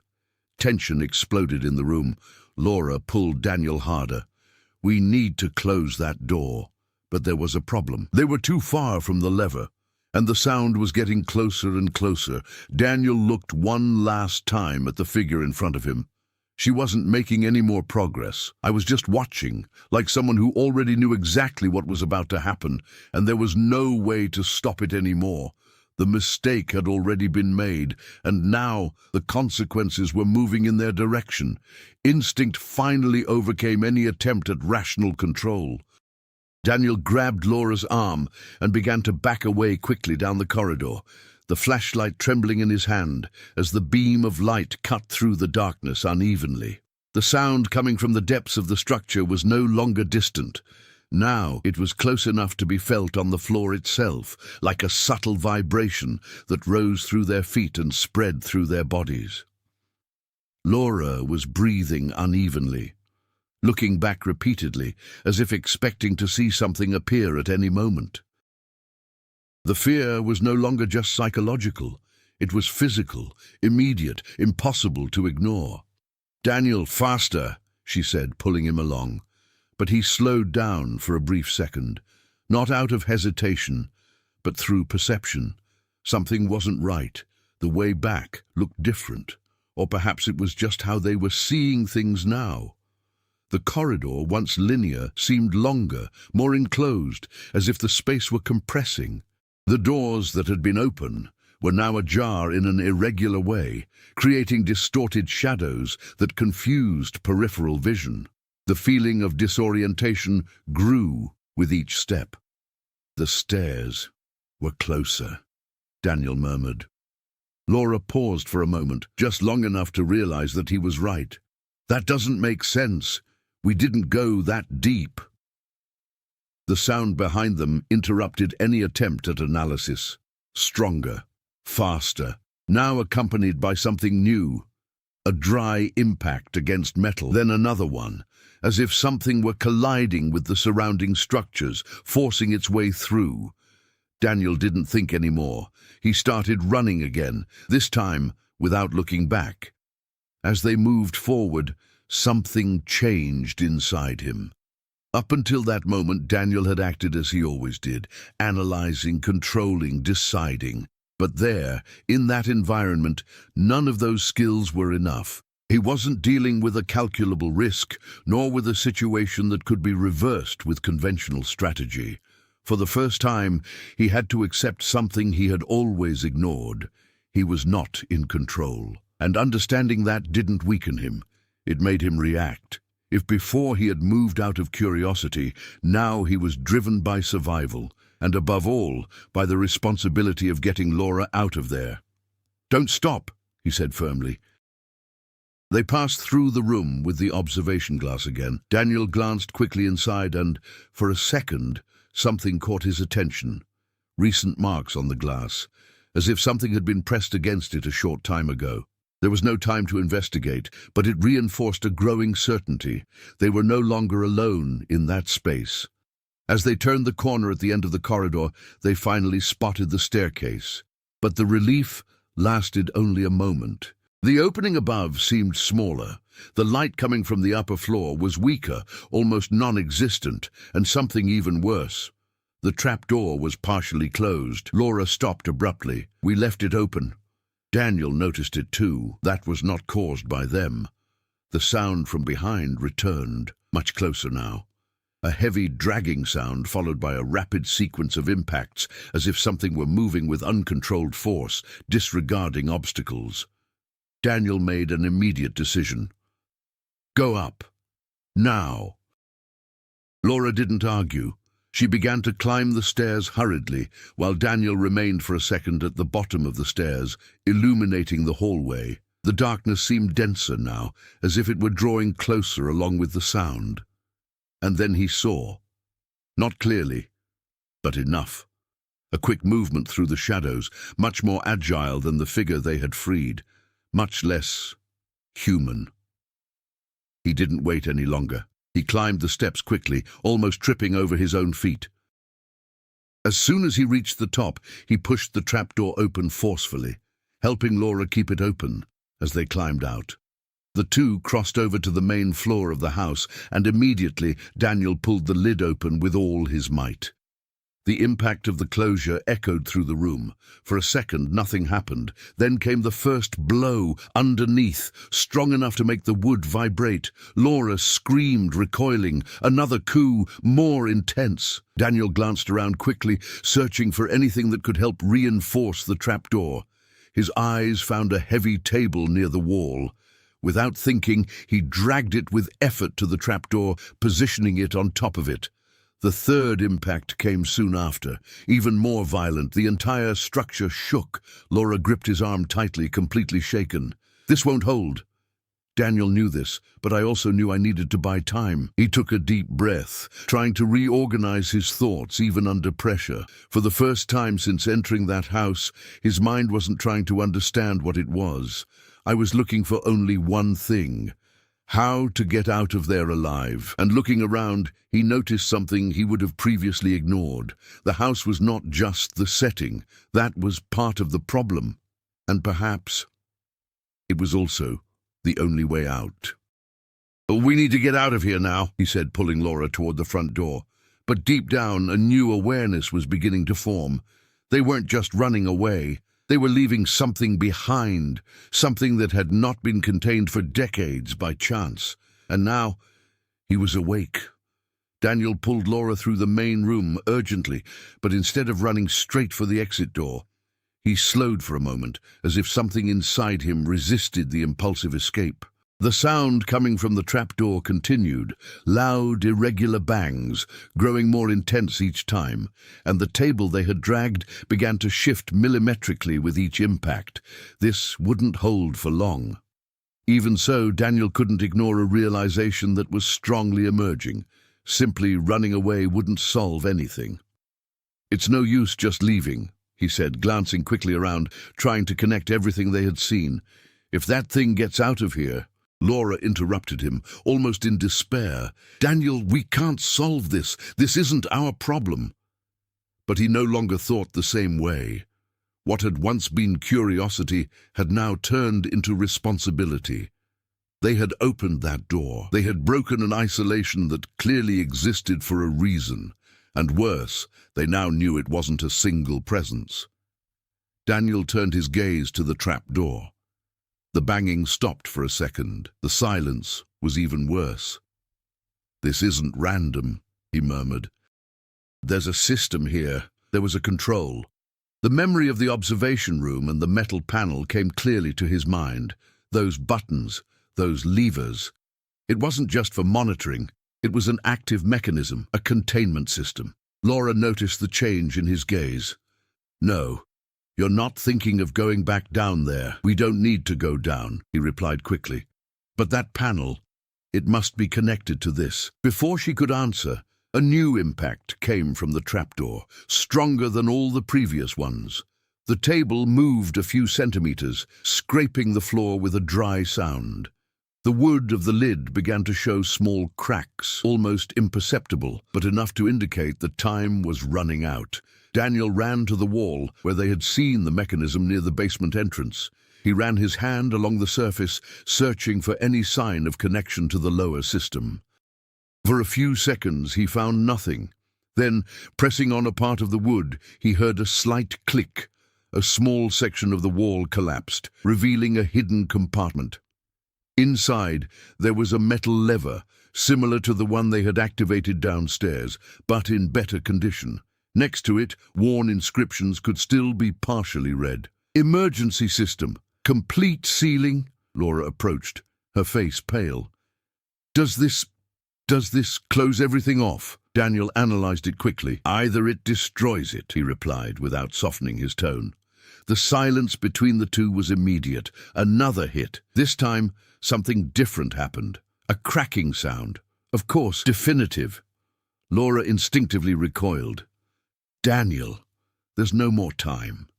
Tension exploded in the room. Laura pulled Daniel harder. "We need to close that door." But there was a problem. They were too far from the lever, and the sound was getting closer and closer. Daniel looked one last time at the figure in front of him. She wasn't making any more progress. I was just watching, like someone who already knew exactly what was about to happen, and there was no way to stop it anymore. The mistake had already been made, and now the consequences were moving in their direction. Instinct finally overcame any attempt at rational control. Daniel grabbed Laura's arm and began to back away quickly down the corridor, the flashlight trembling in his hand as the beam of light cut through the darkness unevenly. The sound coming from the depths of the structure was no longer distant. Now it was close enough to be felt on the floor itself, like a subtle vibration that rose through their feet and spread through their bodies. Laura was breathing unevenly, looking back repeatedly, as if expecting to see something appear at any moment. The fear was no longer just psychological. It was physical, immediate, impossible to ignore. "Daniel, faster," she said, pulling him along. But he slowed down for a brief second, not out of hesitation, but through perception. Something wasn't right. The way back looked different, or perhaps it was just how they were seeing things now. The corridor, once linear, seemed longer, more enclosed, as if the space were compressing. The doors that had been open were now ajar in an irregular way, creating distorted shadows that confused peripheral vision. The feeling of disorientation grew with each step. "The stairs were closer," Daniel murmured. Laura paused for a moment, just long enough to realize that he was right. "That doesn't make sense. We didn't go that deep." The sound behind them interrupted any attempt at analysis. Stronger, faster, now accompanied by something new. A dry impact against metal, then another one, as if something were colliding with the surrounding structures, forcing its way through. Daniel didn't think anymore. He started running again, this time without looking back. As they moved forward, something changed inside him. Up until that moment, Daniel had acted as he always did, analyzing, controlling, deciding. But there, in that environment, none of those skills were enough. He wasn't dealing with a calculable risk, nor with a situation that could be reversed with conventional strategy. For the first time, he had to accept something he had always ignored. He was not in control. And understanding that didn't weaken him. It made him react. If before he had moved out of curiosity, now he was driven by survival, and above all, by the responsibility of getting Laura out of there. "Don't stop," he said firmly. They passed through the room with the observation glass again. Daniel glanced quickly inside and, for a second, something caught his attention. Recent marks on the glass, as if something had been pressed against it a short time ago. There was no time to investigate, but it reinforced a growing certainty. They were no longer alone in that space. As they turned the corner at the end of the corridor, they finally spotted the staircase. But the relief lasted only a moment. The opening above seemed smaller. The light coming from the upper floor was weaker, almost non-existent, and something even worse. The trapdoor was partially closed. Laura stopped abruptly. "We left it open." Daniel noticed it too. That was not caused by them. The sound from behind returned, much closer now. A heavy dragging sound followed by a rapid sequence of impacts, as if something were moving with uncontrolled force, disregarding obstacles. Daniel made an immediate decision. "Go up. Now." Laura didn't argue. She began to climb the stairs hurriedly, while Daniel remained for a second at the bottom of the stairs, illuminating the hallway. The darkness seemed denser now, as if it were drawing closer along with the sound. And then he saw. Not clearly, but enough. A quick movement through the shadows, much more agile than the figure they had freed, much less human. He didn't wait any longer. He climbed the steps quickly, almost tripping over his own feet. As soon as he reached the top, he pushed the trapdoor open forcefully, helping Laura keep it open as they climbed out. The two crossed over to the main floor of the house, and immediately Daniel pulled the lid open with all his might. The impact of the closure echoed through the room. For a second, nothing happened. Then came the first blow, underneath, strong enough to make the wood vibrate. Laura screamed, recoiling. Another coup, more intense. Daniel glanced around quickly, searching for anything that could help reinforce the trapdoor. His eyes found a heavy table near the wall. Without thinking, he dragged it with effort to the trapdoor, positioning it on top of it. The third impact came soon after, even more violent. The entire structure shook. Laura gripped his arm tightly, completely shaken. "This won't hold." Daniel knew this, but I also knew I needed to buy time. He took a deep breath, trying to reorganize his thoughts even under pressure. For the first time since entering that house, his mind wasn't trying to understand what it was. I was looking for only one thing: how to get out of there alive. And looking around, he noticed something he would have previously ignored. The house was not just the setting. That was part of the problem. And perhaps it was also the only way out. "We need to get out of here now," he said, pulling Laura toward the front door. But deep down, a new awareness was beginning to form. They weren't just running away. They were leaving something behind, something that had not been contained for decades by chance. And now he was awake. Daniel pulled Laura through the main room urgently, but instead of running straight for the exit door, he slowed for a moment, as if something inside him resisted the impulsive escape. The sound coming from the trapdoor continued, loud, irregular bangs, growing more intense each time, and the table they had dragged began to shift millimetrically with each impact. This wouldn't hold for long. Even so, Daniel couldn't ignore a realization that was strongly emerging. Simply running away wouldn't solve anything. "It's no use just leaving," he said, glancing quickly around, trying to connect everything they had seen. "If that thing gets out of here—" Laura interrupted him, almost in despair. "Daniel, we can't solve this. This isn't our problem." But he no longer thought the same way. What had once been curiosity had now turned into responsibility. They had opened that door. They had broken an isolation that clearly existed for a reason. And worse, they now knew it wasn't a single presence. Daniel turned his gaze to the trap door. The banging stopped for a second. The silence was even worse. "This isn't random," he murmured. There's a system here. There was a control. The memory of the observation room and the metal panel came clearly to his mind. Those buttons, those levers. It wasn't just for monitoring. It was an active mechanism, a containment system. Laura noticed the change in his gaze. "No, you're not thinking of going back down there. We don't need to go down," he replied quickly. "But that panel, it must be connected to this." Before she could answer, a new impact came from the trapdoor, stronger than all the previous ones. The table moved a few centimeters, scraping the floor with a dry sound. The wood of the lid began to show small cracks, almost imperceptible, but enough to indicate that time was running out. Daniel ran to the wall where they had seen the mechanism near the basement entrance. He ran his hand along the surface, searching for any sign of connection to the lower system. For a few seconds he found nothing. Then, pressing on a part of the wood, he heard a slight click. A small section of the wall collapsed, revealing a hidden compartment. Inside, there was a metal lever, similar to the one they had activated downstairs, but in better condition. Next to it, worn inscriptions could still be partially read. "Emergency system. Complete sealing." Laura approached, her face pale. Does this close everything off?" Daniel analyzed it quickly. "Either it destroys it," he replied, without softening his tone. The silence between the two was immediate. Another hit. This time, something different happened. A cracking sound. Of course, definitive. Laura instinctively recoiled. "Daniel, there's no more time."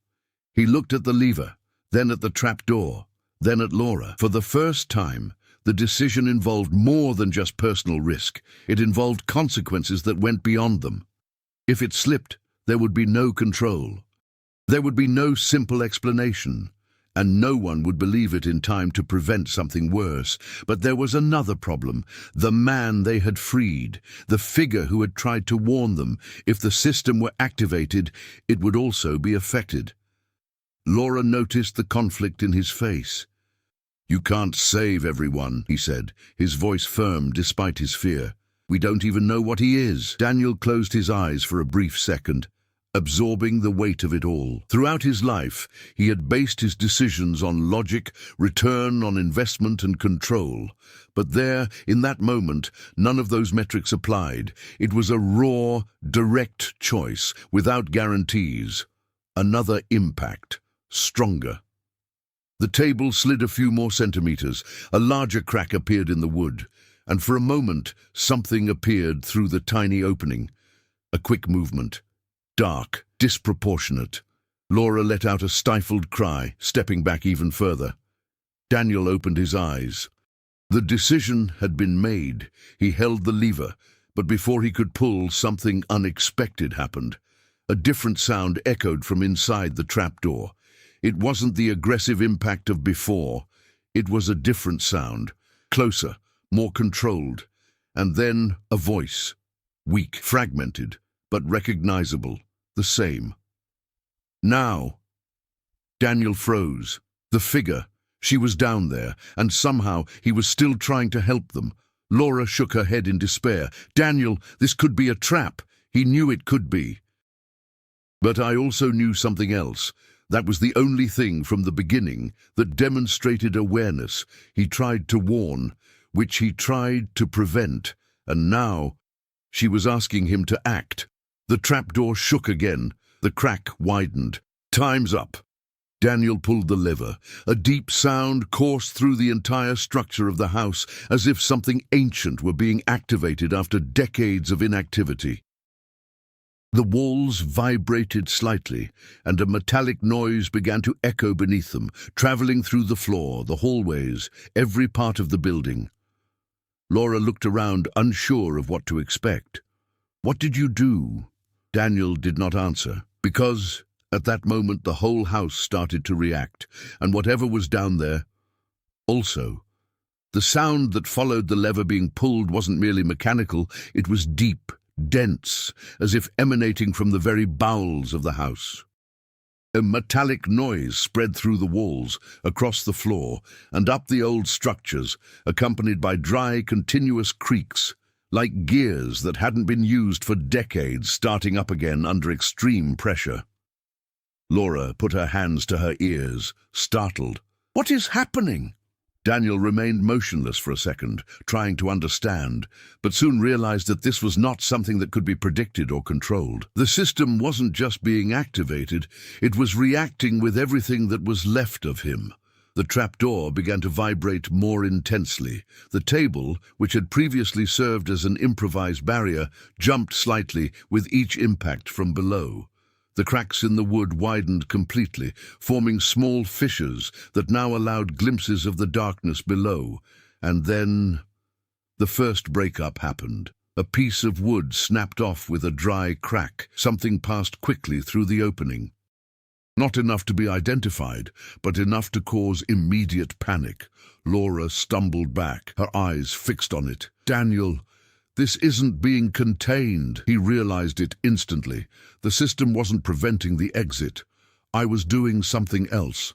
He looked at the lever, then at the trapdoor, then at Laura. For the first time, the decision involved more than just personal risk. It involved consequences that went beyond them. If it slipped, there would be no control. There would be no simple explanation, and no one would believe it in time to prevent something worse. But there was another problem. The man they had freed, the figure who had tried to warn them. If the system were activated, it would also be affected. Laura noticed the conflict in his face. "You can't save everyone," he said, his voice firm despite his fear. "We don't even know what he is." Daniel closed his eyes for a brief second, absorbing the weight of it all. Throughout his life, he had based his decisions on logic, return on investment and control. But there, in that moment, none of those metrics applied. It was a raw, direct choice, without guarantees. Another impact, stronger. The table slid a few more centimeters. A larger crack appeared in the wood, and for a moment, something appeared through the tiny opening. A quick movement. Dark, disproportionate. Laura let out a stifled cry, stepping back even further. Daniel opened his eyes. The decision had been made. He held the lever, but before he could pull, something unexpected happened. A different sound echoed from inside the trapdoor. It wasn't the aggressive impact of before. It was a different sound, closer, more controlled. And then a voice, weak, fragmented, but recognizable. The same. "Now." Daniel froze. The figure. She was down there, and somehow he was still trying to help them. Laura shook her head in despair. "Daniel, this could be a trap." He knew it could be. But I also knew something else. That was the only thing from the beginning that demonstrated awareness. He tried to warn, which he tried to prevent, and now she was asking him to act. The trapdoor shook again. The crack widened. "Time's up." Daniel pulled the lever. A deep sound coursed through the entire structure of the house, as if something ancient were being activated after decades of inactivity. The walls vibrated slightly, and a metallic noise began to echo beneath them, traveling through the floor, the hallways, every part of the building. Laura looked around, unsure of what to expect. "What did you do?" Daniel did not answer, because, at that moment, the whole house started to react, and whatever was down there, also. The sound that followed the lever being pulled wasn't merely mechanical, it was deep, dense, as if emanating from the very bowels of the house. A metallic noise spread through the walls, across the floor, and up the old structures, accompanied by dry, continuous creaks, like gears that hadn't been used for decades starting up again under extreme pressure. Laura put her hands to her ears, startled. "What is happening?" Daniel remained motionless for a second, trying to understand, but soon realized that this was not something that could be predicted or controlled. The system wasn't just being activated, it was reacting with everything that was left of him. The trapdoor began to vibrate more intensely. The table, which had previously served as an improvised barrier, jumped slightly with each impact from below. The cracks in the wood widened completely, forming small fissures that now allowed glimpses of the darkness below. And then the first breakup happened. A piece of wood snapped off with a dry crack. Something passed quickly through the opening. Not enough to be identified, but enough to cause immediate panic. Laura stumbled back, her eyes fixed on it. "Daniel, this isn't being contained." He realized it instantly. The system wasn't preventing the exit. I was doing something else.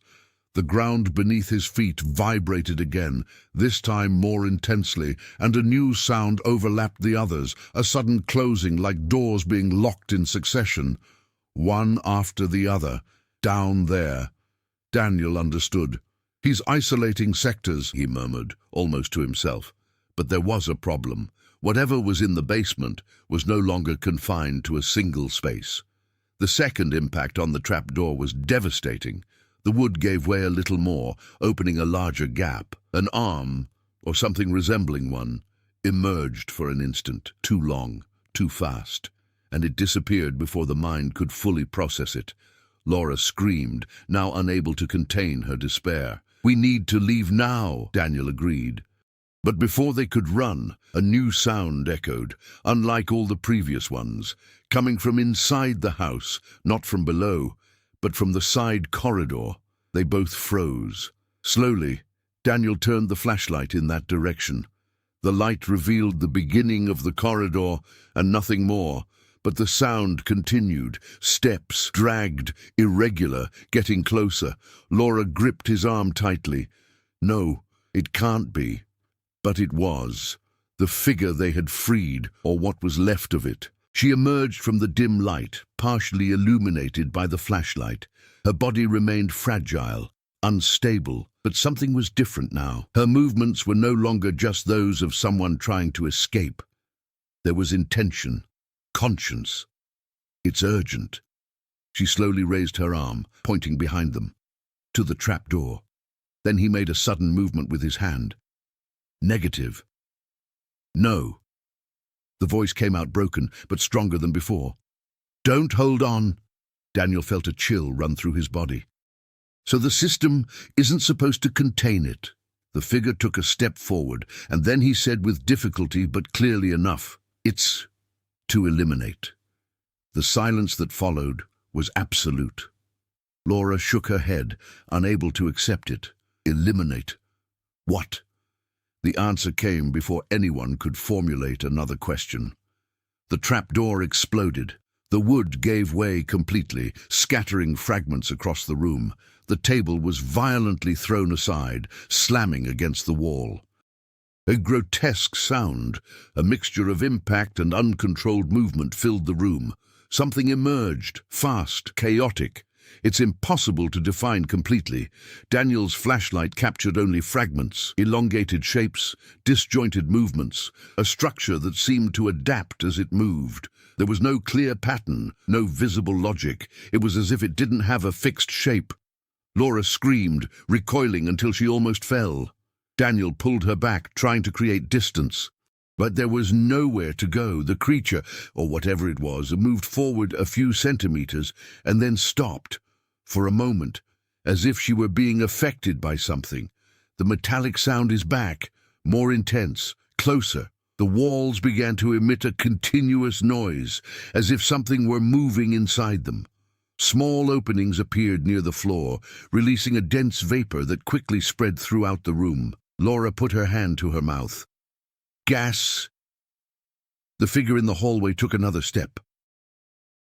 The ground beneath his feet vibrated again, this time more intensely, and a new sound overlapped the others, a sudden closing like doors being locked in succession. One after the other. Down there. Daniel understood. "He's isolating sectors," he murmured, almost to himself. But there was a problem. Whatever was in the basement was no longer confined to a single space. The second impact on the trapdoor was devastating. The wood gave way a little more, opening a larger gap. An arm, or something resembling one, emerged for an instant, too long, too fast, and it disappeared before the mind could fully process it. Laura screamed, now unable to contain her despair. "We need to leave now," Daniel agreed. But before they could run, a new sound echoed, unlike all the previous ones, coming from inside the house, not from below, but from the side corridor. They both froze. Slowly, Daniel turned the flashlight in that direction. The light revealed the beginning of the corridor and nothing more, but the sound continued. Steps, dragged, irregular, getting closer. Laura gripped his arm tightly. No, it can't be. But it was. The figure they had freed, or what was left of it. She emerged from the dim light, partially illuminated by the flashlight. Her body remained fragile, unstable, but something was different now. Her movements were no longer just those of someone trying to escape. There was intention, conscience. "It's urgent." She slowly raised her arm, pointing behind them, to the trapdoor. Then he made a sudden movement with his hand. "Negative." "No." The voice came out broken, but stronger than before. "Don't hold on." Daniel felt a chill run through his body. "So the system isn't supposed to contain it." The figure took a step forward, and then he said with difficulty but clearly enough, "It's to eliminate." The silence that followed was absolute. Laura shook her head, unable to accept it. Eliminate? What? The answer came before anyone could formulate another question. The trapdoor exploded. The wood gave way completely, scattering fragments across the room. The table was violently thrown aside, slamming against the wall. A grotesque sound, a mixture of impact and uncontrolled movement filled the room. Something emerged, fast, chaotic. It's impossible to define completely. Daniel's flashlight captured only fragments, elongated shapes, disjointed movements, a structure that seemed to adapt as it moved. There was no clear pattern, no visible logic. It was as if it didn't have a fixed shape. Laura screamed, recoiling until she almost fell. Daniel pulled her back, trying to create distance. But there was nowhere to go. The creature, or whatever it was, moved forward a few centimeters and then stopped. For a moment, as if she were being affected by something. The metallic sound is back, more intense, closer. The walls began to emit a continuous noise, as if something were moving inside them. Small openings appeared near the floor, releasing a dense vapor that quickly spread throughout the room. Laura put her hand to her mouth. "Gas." The figure in the hallway took another step.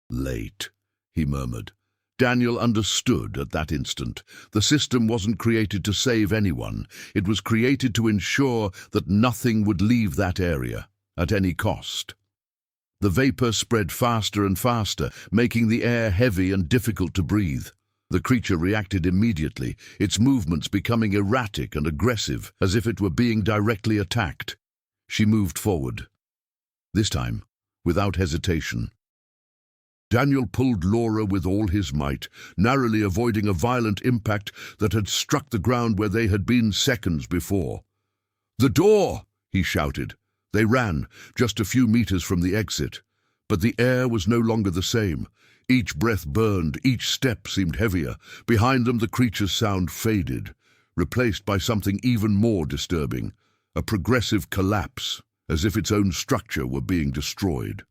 "Late," he murmured. Daniel understood at that instant. The system wasn't created to save anyone. It was created to ensure that nothing would leave that area. at any cost. The vapor spread faster and faster, making the air heavy and difficult to breathe. The creature reacted immediately, its movements becoming erratic and aggressive, as if it were being directly attacked. She moved forward. This time, without hesitation. Daniel pulled Laura with all his might, narrowly avoiding a violent impact that had struck the ground where they had been seconds before. "The door!" he shouted. They ran, just a few meters from the exit. But the air was no longer the same. Each breath burned, each step seemed heavier. Behind them the creature's sound faded, replaced by something even more disturbing, a progressive collapse, as if its own structure were being destroyed.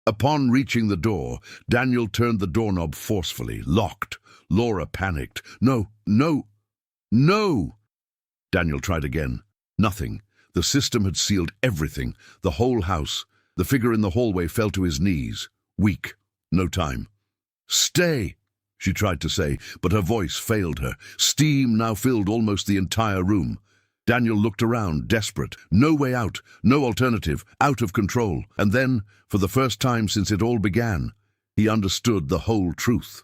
Upon reaching the door, Daniel turned the doorknob forcefully, locked. Laura panicked. "No, no, no!" Daniel tried again. Nothing. The system had sealed everything, the whole house. The figure in the hallway fell to his knees, weak. No time. "Stay!" she tried to say, but her voice failed her. Steam now filled almost the entire room. Daniel looked around, desperate. No way out, no alternative, out of control. And then, for the first time since it all began, he understood the whole truth.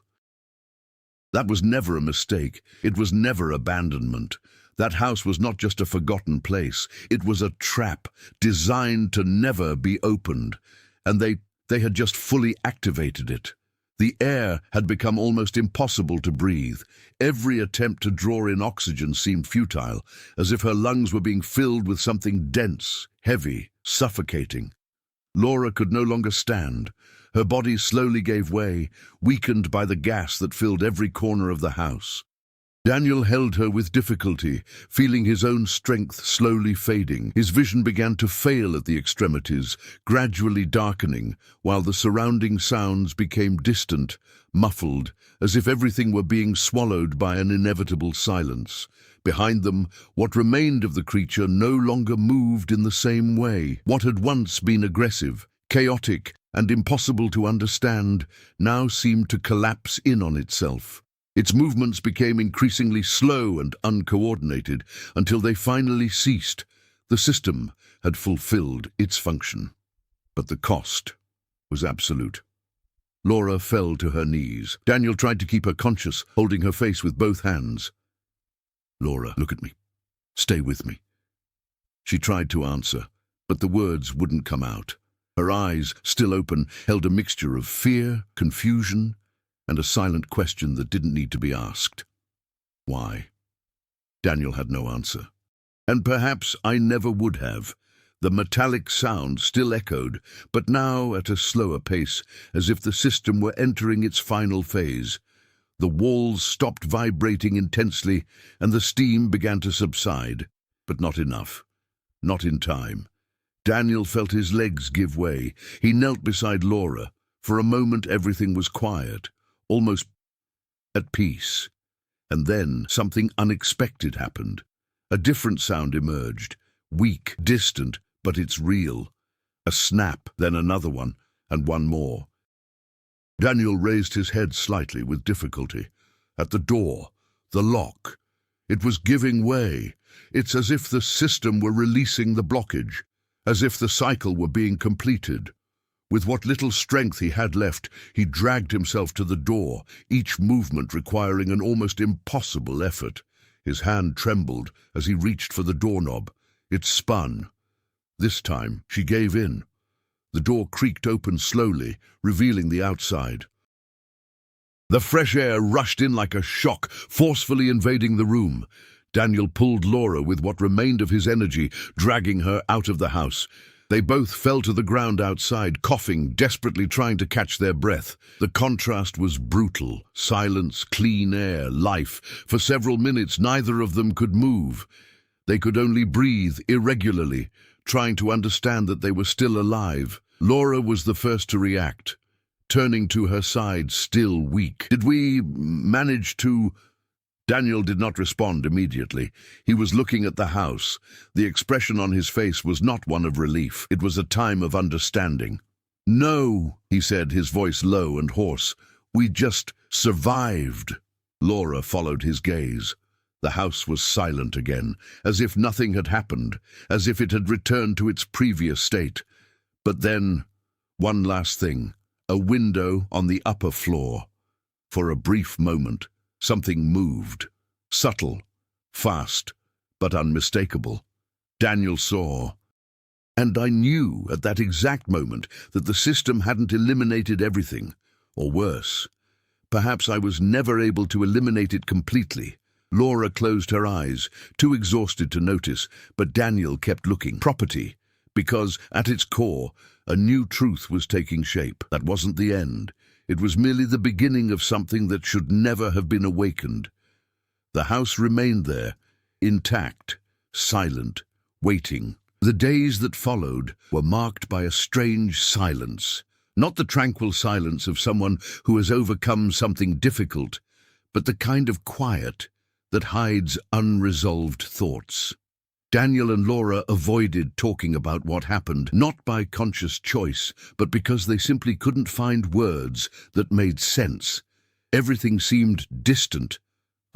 That was never a mistake. It was never abandonment. That house was not just a forgotten place. It was a trap, designed to never be opened. And they had just fully activated it. The air had become almost impossible to breathe. Every attempt to draw in oxygen seemed futile, as if her lungs were being filled with something dense, heavy, suffocating. Laura could no longer stand. Her body slowly gave way, weakened by the gas that filled every corner of the house. Daniel held her with difficulty, feeling his own strength slowly fading. His vision began to fail at the extremities, gradually darkening, while the surrounding sounds became distant, muffled, as if everything were being swallowed by an inevitable silence. Behind them, what remained of the creature no longer moved in the same way. What had once been aggressive, chaotic, and impossible to understand, now seemed to collapse in on itself. Its movements became increasingly slow and uncoordinated until they finally ceased. The system had fulfilled its function. But the cost was absolute. Laura fell to her knees. Daniel tried to keep her conscious, holding her face with both hands. "Laura, look at me. Stay with me." She tried to answer, but the words wouldn't come out. Her eyes, still open, held a mixture of fear, confusion, and a silent question that didn't need to be asked. Why? Daniel had no answer. And perhaps I never would have. The metallic sound still echoed, but now at a slower pace, as if the system were entering its final phase. The walls stopped vibrating intensely, and the steam began to subside. But not enough. Not in time. Daniel felt his legs give way. He knelt beside Laura. For a moment everything was quiet, almost at peace. And then something unexpected happened. A different sound emerged, weak, distant, but it's real. A snap, then another one, and one more. Daniel raised his head slightly with difficulty. At the door, the lock. It was giving way. It's as if the system were releasing the blockage, as if the cycle were being completed. With what little strength he had left, he dragged himself to the door, each movement requiring an almost impossible effort. His hand trembled as he reached for the doorknob. It spun. This time, she gave in. The door creaked open slowly, revealing the outside. The fresh air rushed in like a shock, forcefully invading the room. Daniel pulled Laura with what remained of his energy, dragging her out of the house. They both fell to the ground outside, coughing, desperately trying to catch their breath. The contrast was brutal. Silence, clean air, life. For several minutes, neither of them could move. They could only breathe irregularly, trying to understand that they were still alive. Laura was the first to react, turning to her side, still weak. "Did we manage to—" Daniel did not respond immediately. He was looking at the house. The expression on his face was not one of relief. It was a time of understanding. "No," he said, his voice low and hoarse. "We just survived." Laura followed his gaze. The house was silent again, as if nothing had happened, as if it had returned to its previous state. But then, one last thing, a window on the upper floor. For a brief moment, something moved. Subtle, fast, but unmistakable. Daniel saw. And I knew at that exact moment that the system hadn't eliminated everything, or worse. Perhaps I was never able to eliminate it completely. Laura closed her eyes, too exhausted to notice, but Daniel kept looking. Property, because, at its core, a new truth was taking shape. That wasn't the end. It was merely the beginning of something that should never have been awakened. The house remained there, intact, silent, waiting. The days that followed were marked by a strange silence. Not the tranquil silence of someone who has overcome something difficult, but the kind of quiet that hides unresolved thoughts. Daniel and Laura avoided talking about what happened, not by conscious choice, but because they simply couldn't find words that made sense. Everything seemed distant,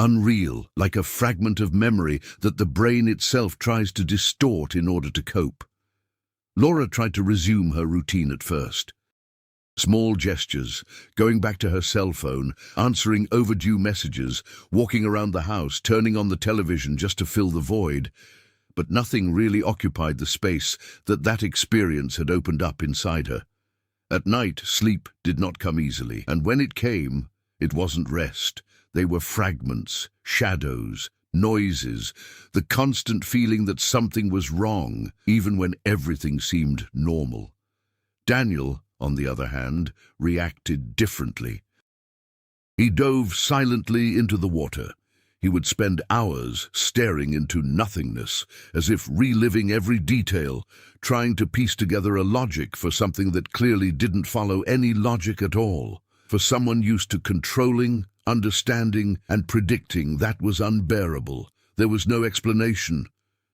unreal, like a fragment of memory that the brain itself tries to distort in order to cope. Laura tried to resume her routine at first. Small gestures, going back to her cell phone, answering overdue messages, walking around the house, turning on the television just to fill the void. But nothing really occupied the space that experience had opened up inside her. At night, sleep did not come easily, and when it came, it wasn't rest. They were fragments, shadows, noises, the constant feeling that something was wrong, even when everything seemed normal. Daniel, on the other hand, reacted differently. He dove silently into the water. He would spend hours staring into nothingness, as if reliving every detail, trying to piece together a logic for something that clearly didn't follow any logic at all. For someone used to controlling, understanding, and predicting, that was unbearable. There was no explanation.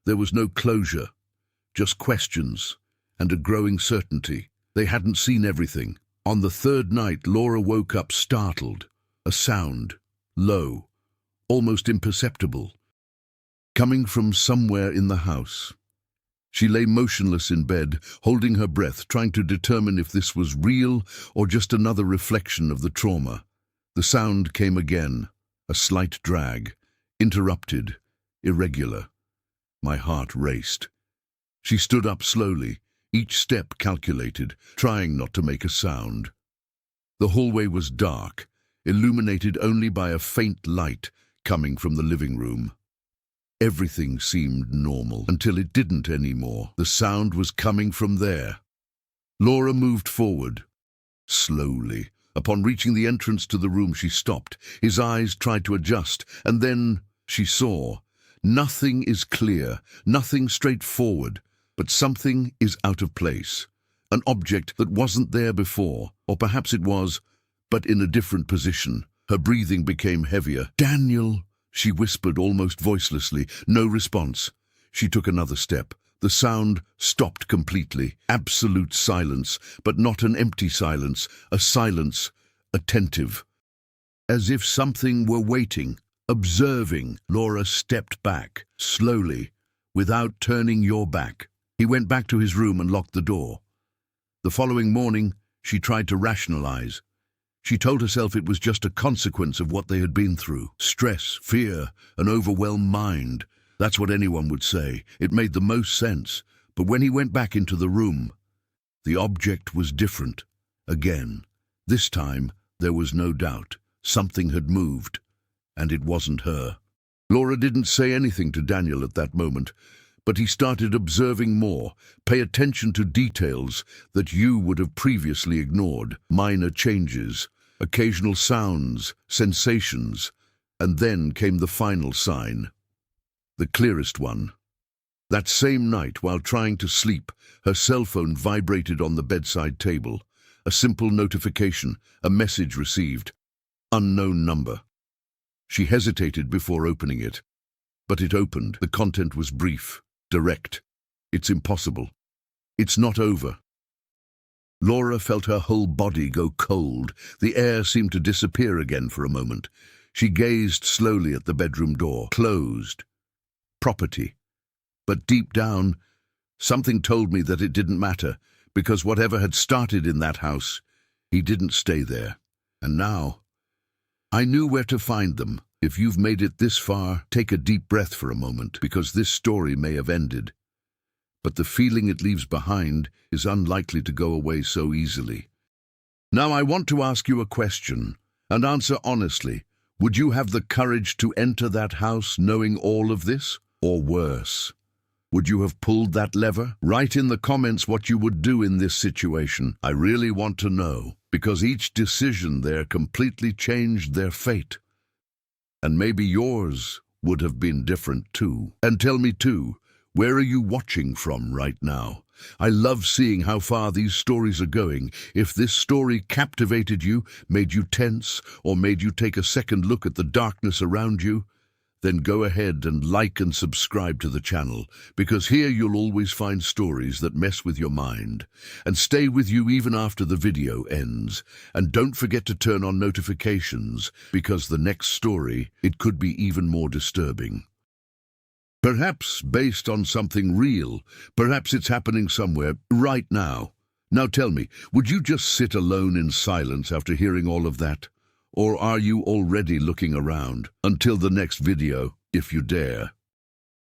There was no closure. Just questions and a growing certainty. They hadn't seen everything. On the third night, Laura woke up startled. A sound, low, almost imperceptible, coming from somewhere in the house. She lay motionless in bed, holding her breath, trying to determine if this was real or just another reflection of the trauma. The sound came again, a slight drag, interrupted, irregular. My heart raced. She stood up slowly, each step calculated, trying not to make a sound. The hallway was dark, illuminated only by a faint light coming from the living room. Everything seemed normal until it didn't anymore. The sound was coming from there. Laura moved forward, slowly. Upon reaching the entrance to the room, she stopped. His eyes tried to adjust, and then she saw. Nothing is clear, nothing straightforward, but something is out of place. An object that wasn't there before, or perhaps it was, but in a different position. Her breathing became heavier. "Daniel," she whispered almost voicelessly. No response. She took another step. The sound stopped completely. Absolute silence, but not an empty silence, a silence, attentive. As if something were waiting, observing. Laura stepped back, slowly, without turning your back. He went back to his room and locked the door. The following morning, she tried to rationalize. She told herself it was just a consequence of what they had been through. Stress, fear, an overwhelmed mind. That's what anyone would say. It made the most sense. But when he went back into the room, the object was different. Again. This time, there was no doubt. Something had moved, and it wasn't her. Laura didn't say anything to Daniel at that moment, but he started observing more. Pay attention to details that you would have previously ignored. Minor changes, occasional sounds, sensations, and then came the final sign. The clearest one. That same night, while trying to sleep, her cell phone vibrated on the bedside table. A simple notification, a message received. Unknown number. She hesitated before opening it. But it opened. The content was brief, direct. It's impossible. It's not over. Laura felt her whole body go cold. The air seemed to disappear again for a moment. She gazed slowly at the bedroom door. Closed. Property. But deep down, something told me that it didn't matter, because whatever had started in that house, he didn't stay there. And now, I knew where to find them. If you've made it this far, take a deep breath for a moment, because this story may have ended. But the feeling it leaves behind is unlikely to go away so easily. Now I want to ask you a question, and answer honestly. Would you have the courage to enter that house knowing all of this? Or worse, would you have pulled that lever? Write in the comments what you would do in this situation. I really want to know, because each decision there completely changed their fate. And maybe yours would have been different too. And tell me too, where are you watching from right now? I love seeing how far these stories are going. If this story captivated you, made you tense, or made you take a second look at the darkness around you, then go ahead and like and subscribe to the channel, because here you'll always find stories that mess with your mind and stay with you even after the video ends. And don't forget to turn on notifications, because the next story, it could be even more disturbing. Perhaps based on something real, perhaps it's happening somewhere right now. Now tell me, would you just sit alone in silence after hearing all of that? Or are you already looking around? Until the next video, if you dare.